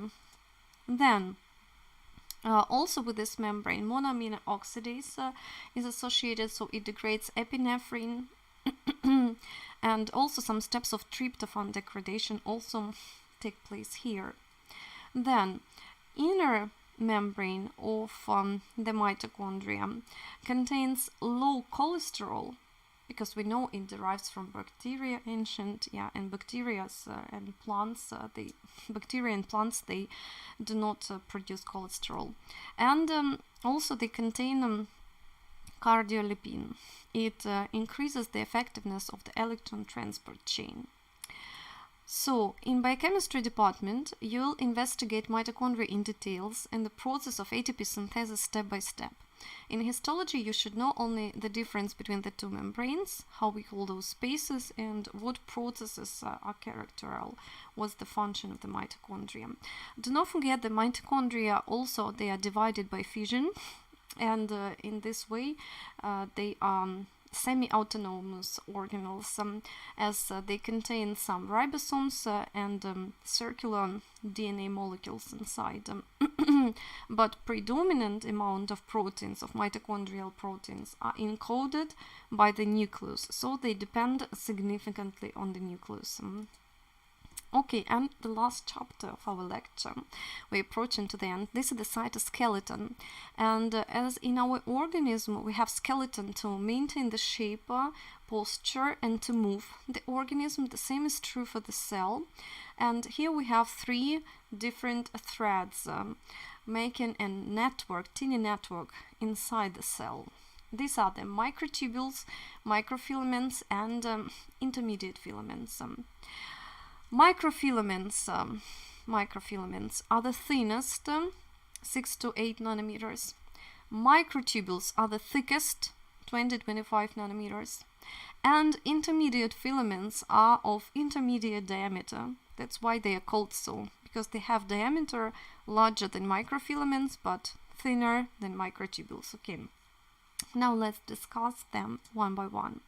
S1: Then also with this membrane, monoamine oxidase is associated, so it degrades epinephrine, and also some steps of tryptophan degradation also take place here. Then inner membrane of the mitochondria contains low cholesterol, because we know it derives from bacteria, and bacteria and plants, bacteria and plants, they do not produce cholesterol. And also they contain cardiolipin. It increases the effectiveness of the electron transport chain. So, in biochemistry department, you'll investigate mitochondria in details and the process of ATP synthesis step by step. In histology, you should know only the difference between the two membranes, how we call those spaces, and what processes are characterized, what's the function of the mitochondria. Do not forget the mitochondria also, they are divided by fission, and in this way they are semi-autonomous organelles, as they contain some ribosomes and circular DNA molecules inside. But predominant amount of proteins, of mitochondrial proteins, are encoded by the nucleus, so they depend significantly on the nucleus. Okay, and the last chapter of our lecture, we're approaching to the end. This is the cytoskeleton, and as in our organism we have skeleton to maintain the shape, posture, and to move the organism. The same is true for the cell, and here we have three different threads making a network, teeny network inside the cell. These are the microtubules, microfilaments, and intermediate filaments. Microfilaments are the thinnest, 6 to 8 nanometers. Microtubules are the thickest, 20-25 nanometers. And intermediate filaments are of intermediate diameter. That's why they are called so, because they have diameter larger than microfilaments, but thinner than microtubules. Okay, now let's discuss them one by one.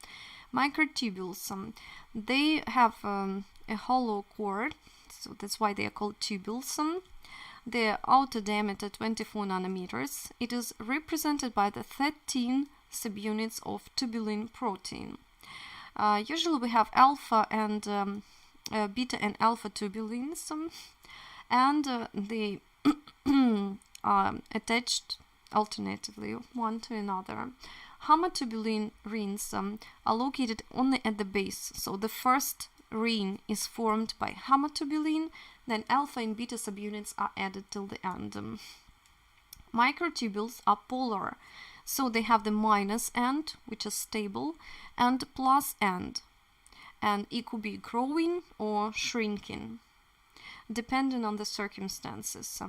S1: Microtubules, they have a hollow core, so that's why they are called tubules. Their outer diameter 24 nanometers. It is represented by the 13 subunits of tubulin protein. Usually we have alpha and beta and alpha tubulins, and they are attached alternatively one to another. Homotubulin rings are located only at the base, so the first ring is formed by homotubulin, then alpha and beta subunits are added till the end. Microtubules are polar, so they have the minus end, which is stable, and plus end, and it could be growing or shrinking, depending on the circumstances.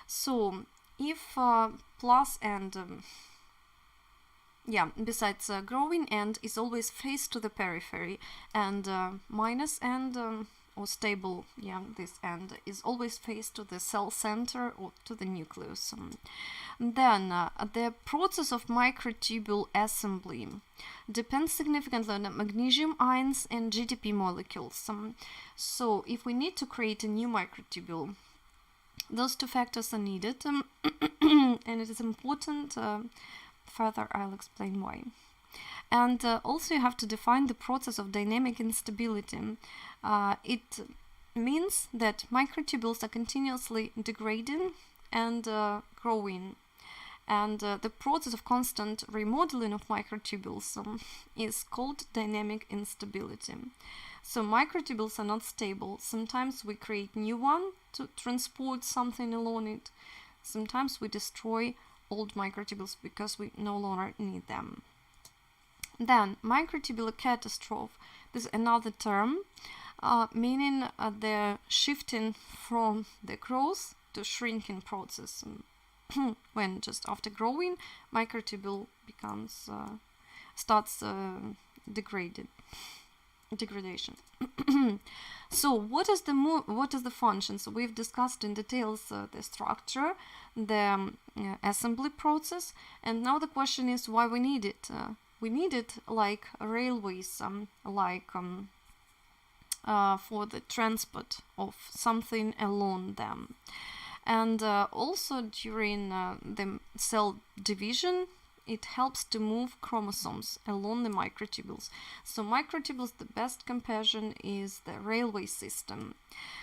S1: So if plus end, besides growing end is always faced to the periphery, and minus end or stable, this end is always faced to the cell center or to the nucleus. Then the process of microtubule assembly depends significantly on the magnesium ions and GTP molecules. So if we need to create a new microtubule, those two factors are needed, and it is important. Further, I'll explain why. And also you have to define the process of dynamic instability. It means that microtubules are continuously degrading and growing. And the process of constant remodeling of microtubules is called dynamic instability. So microtubules are not stable. Sometimes we create new one to transport something along it. Sometimes we destroy old microtubules because we no longer need them. Then microtubular catastrophe. This is another term meaning the shifting from the growth to shrinking process. When just after growing, microtubule becomes starts degradation. So what is the function? So we've discussed in details the structure, the assembly process, and now the question is why we need it. We need it like railways, for the transport of something along them. And also during the cell division, it helps to move chromosomes along the microtubules. So microtubules, the best comparison is the railway system.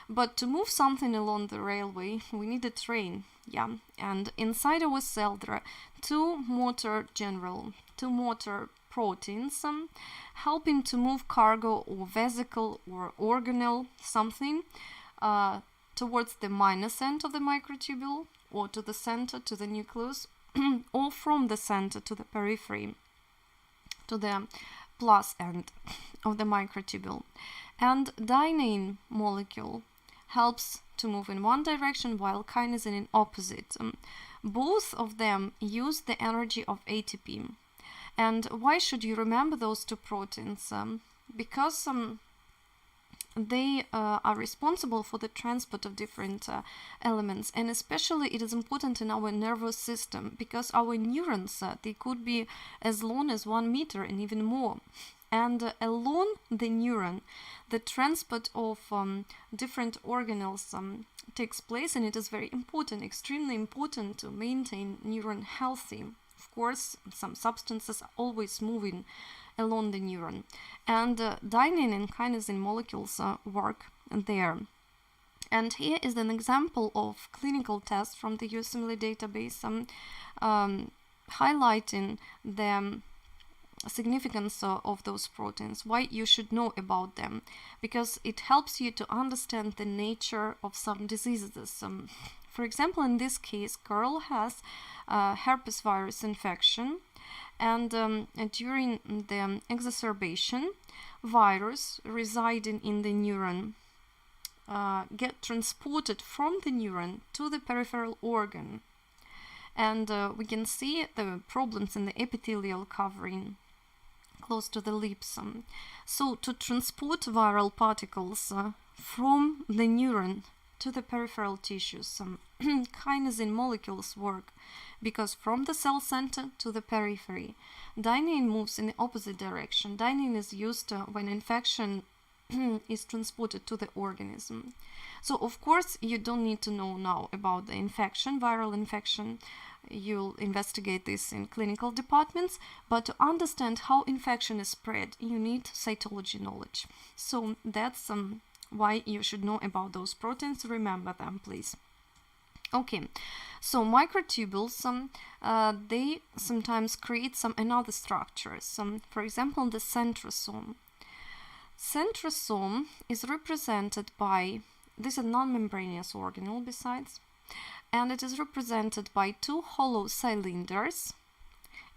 S1: But to move something along the railway, we need a train, And inside our cell, there are two motor proteins helping to move cargo or vesicle or organelle, something, towards the minus end of the microtubule, or to the center, to the nucleus, or from the center to the periphery, to the plus end of the microtubule. And dynein molecule helps to move in one direction while kinesin in opposite. Both of them use the energy of ATP. And why should you remember those two proteins? Because they are responsible for the transport of different elements, and especially it is important in our nervous system, because our neurons, they could be as long as 1 meter and even more. And along the neuron, the transport of different organelles takes place, and it is very important, extremely important to maintain neuron healthy. Of course, some substances are always moving along the neuron, and dynein and kinesin molecules work there. And here is an example of clinical test from the USMLE database highlighting the significance of those proteins, why you should know about them, because it helps you to understand the nature of some diseases. For example, in this case, girl has herpes virus infection, and during the exacerbation, virus residing in the neuron get transported from the neuron to the peripheral organ, and we can see the problems in the epithelial covering close to the lips. So to transport viral particles from the neuron to the peripheral tissues, kinesin molecules work, because from the cell center to the periphery, dynein moves in the opposite direction. Dynein is used when infection is transported to the organism. So of course you don't need to know now about the infection, viral infection. You'll investigate this in clinical departments, but to understand how infection is spread, you need cytology knowledge. So that's why you should know about those proteins. Remember them, please. Okay, so microtubules, they sometimes create some another structures. For example, the centrosome. Centrosome is represented by, this is a non-membranous organelle besides, and it is represented by two hollow cylinders,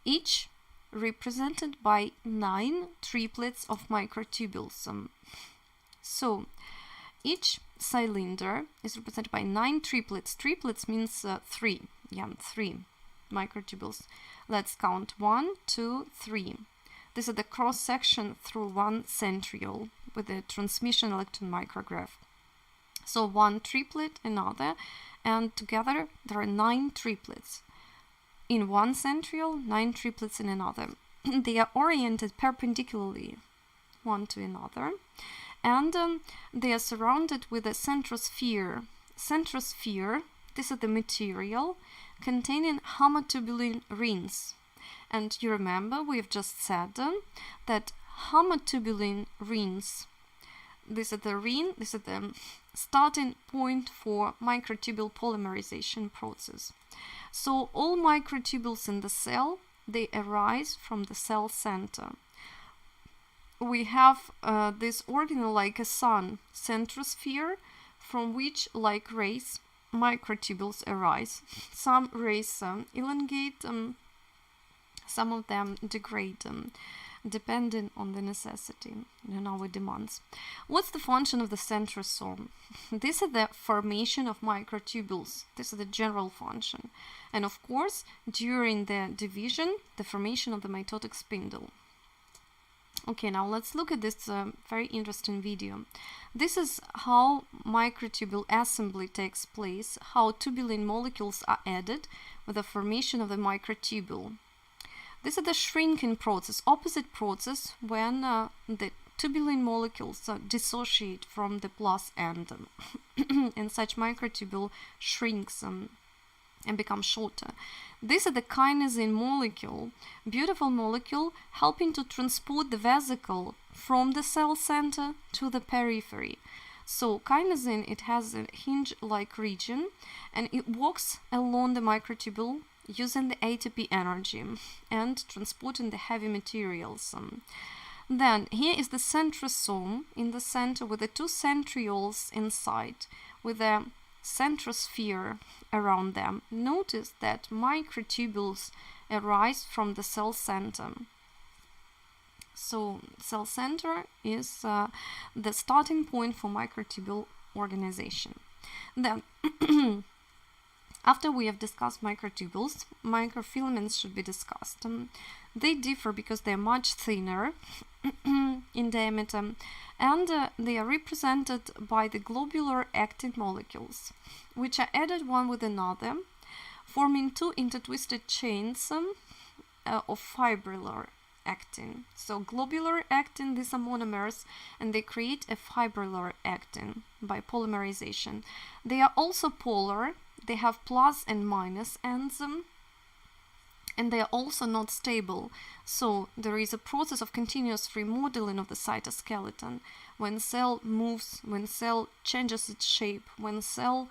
S1: each represented by 9 triplets of microtubules. So each cylinder is represented by 9 triplets. Triplets means 3. Yeah, 3 microtubules. Let's count 1, 2, 3. This is the cross section through one centriole with a transmission electron micrograph. So one triplet, another, and together there are 9 triplets. In one centriole, 9 triplets in another. They are oriented perpendicularly one to another, and they are surrounded with a centrosphere. Centrosphere, this is the material containing homotubulin rings. And you remember, we've just said that homotubulin rings, this is the ring, this is the starting point for microtubule polymerization process. So all microtubules in the cell, they arise from the cell center. We have this organelle like a sun, centrosphere, from which, like rays, microtubules arise. Some rays elongate, some of them degrade, depending on the necessity and our demands. What's the function of the centrosome? This is the formation of microtubules. This is the general function. And of course, during the division, the formation of the mitotic spindle. Okay, now let's look at this very interesting video. This is how microtubule assembly takes place, how tubulin molecules are added with the formation of the microtubule. This is the shrinking process, opposite process when the tubulin molecules dissociate from the plus end, and such microtubule shrinks and becomes shorter. This is the kinesin molecule, beautiful molecule helping to transport the vesicle from the cell center to the periphery. So kinesin, it has a hinge-like region and it walks along the microtubule using the ATP energy and transporting the heavy materials. Then here is the centrosome in the center with the 2 centrioles inside with a centrosphere around them. Notice that microtubules arise from the cell center. So cell center is the starting point for microtubule organization. Then after we have discussed microtubules, microfilaments should be discussed. They differ because they are much thinner in diameter, and they are represented by the globular actin molecules, which are added one with another, forming 2 intertwisted chains of fibrillar actin. So globular actin, these are monomers, and they create a fibrillar actin by polymerization. They are also polar. They have plus and minus ends, and they are also not stable. So there is a process of continuous remodeling of the cytoskeleton. When cell moves, when cell changes its shape, when cell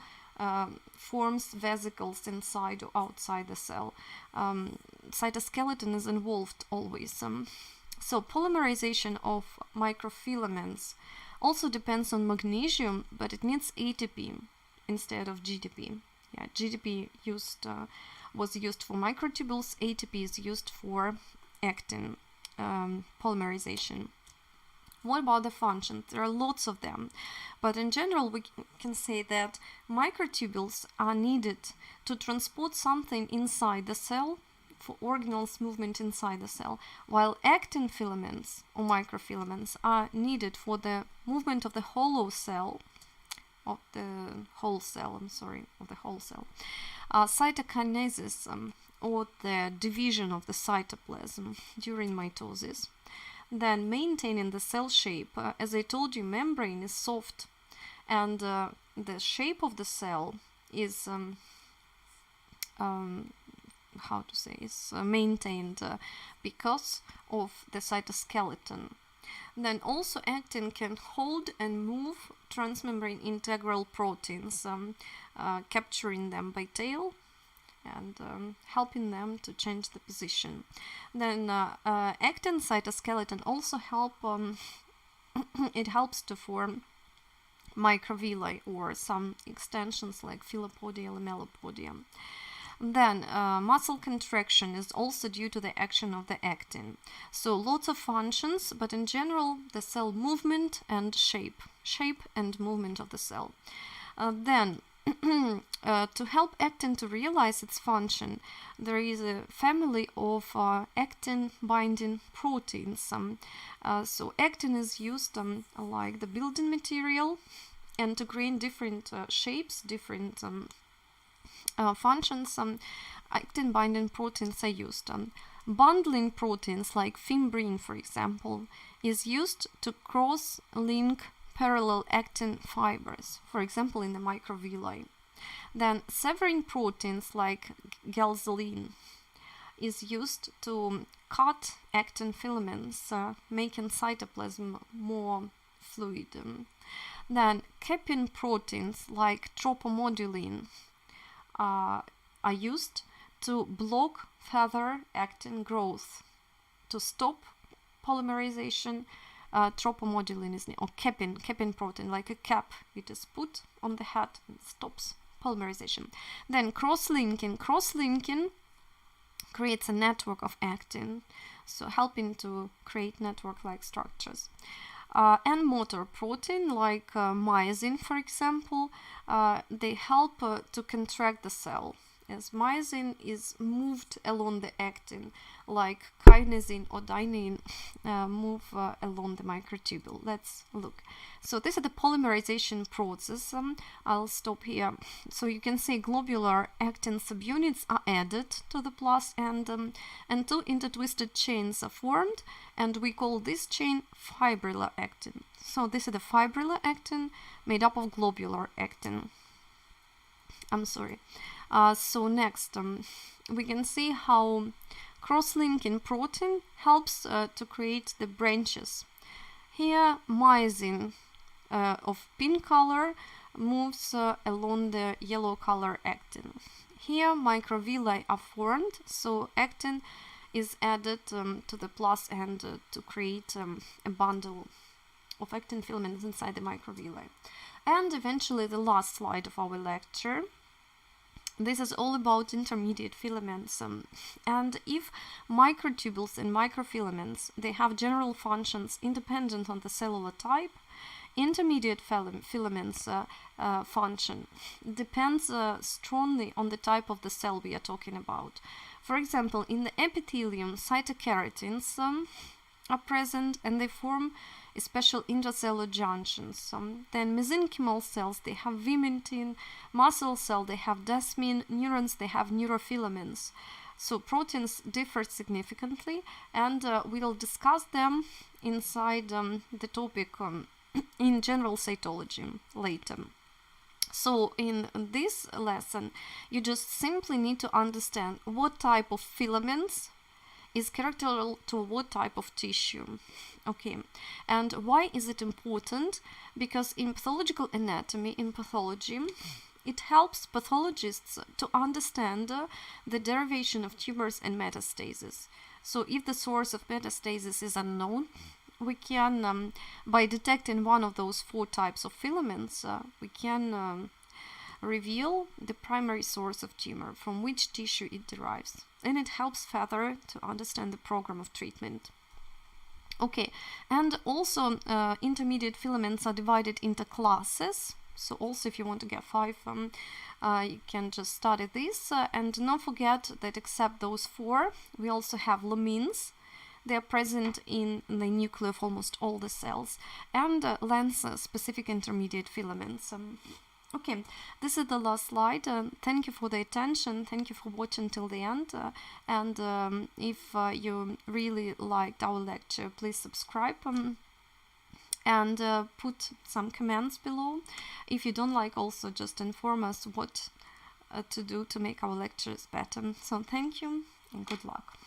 S1: forms vesicles inside or outside the cell, cytoskeleton is involved always. So polymerization of microfilaments also depends on magnesium, but it needs ATP instead of GDP. Yeah, GDP was used for microtubules, ATP is used for actin polymerization. What about the functions? There are lots of them, but in general we can say that microtubules are needed to transport something inside the cell for organelles movement inside the cell, while actin filaments or microfilaments are needed for the movement of the hollow cell, of the whole cell, cytokinesis or the division of the cytoplasm during mitosis. then maintaining the cell shape. As I told you, membrane is soft, and the shape of the cell is maintained because of the cytoskeleton. Then also actin can hold and move transmembrane integral proteins, capturing them by tail and helping them to change the position. Then actin cytoskeleton also it helps to form microvilli or some extensions like filopodia, lamellopodia. Then muscle contraction is also due to the action of the actin. So lots of functions, but in general the cell movement and shape and movement of the cell. Then to help actin to realize its function, there is a family of actin-binding proteins. So actin is used like the building material and to create different shapes, different functions. Actin-binding proteins are used. Bundling proteins like fimbrine, for example, is used to cross-link parallel actin fibers, for example in the microvilli. Then severing proteins like galzolene is used to cut actin filaments, making cytoplasm more fluid. Then capping proteins like tropomodulin are used to block further actin growth. To stop polymerization, tropomodulin is or capping protein, like a cap, it is put on the head and stops polymerization. Then cross-linking creates a network of actin, so helping to create network-like structures. And motor protein like myosin, for example, they help to contract the cell, as myosin is moved along the actin, like kinesin or dynein move along the microtubule. Let's look. So this is the polymerization process. I'll stop here. So you can see globular actin subunits are added to the plus, and two intertwisted chains are formed, and we call this chain fibrillar actin. So this is the fibrillar actin made up of globular actin. So next, we can see how cross-linking protein helps to create the branches. Here, myosin of pink color moves along the yellow color actin. Here, microvilli are formed, so actin is added to the plus end to create a bundle of actin filaments inside the microvilli. And eventually, the last slide of our lecture. This is all about intermediate filaments, and if microtubules and microfilaments, they have general functions independent on the cellular type, intermediate filaments function depends strongly on the type of the cell we are talking about. For example, in the epithelium, cytokeratins are present, and they form special intracellular junctions. Then mesenchymal cells, they have vimentin, muscle cell, they have desmin, neurons, they have neurofilaments. So proteins differ significantly, and we'll discuss them inside the topic in general cytology later. So in this lesson, you just simply need to understand what type of filaments is characteristic to what type of tissue. Okay, and why is it important? Because in pathological anatomy, in pathology, it helps pathologists to understand the derivation of tumors and metastasis. So if the source of metastasis is unknown, we can, by detecting one of those four types of filaments, we can reveal the primary source of tumor, from which tissue it derives, and it helps further to understand the program of treatment. Okay, and also intermediate filaments are divided into classes. So also if you want to get 5, you can just study this, and do not forget that except those 4, we also have lamins. They are present in the nuclei of almost all the cells, and lens-specific intermediate filaments. Okay, this is the last slide. Thank you for the attention. Thank you for watching till the end. If you really liked our lecture, please subscribe and put some comments below. If you don't like, also just inform us what to do to make our lectures better. So thank you and good luck.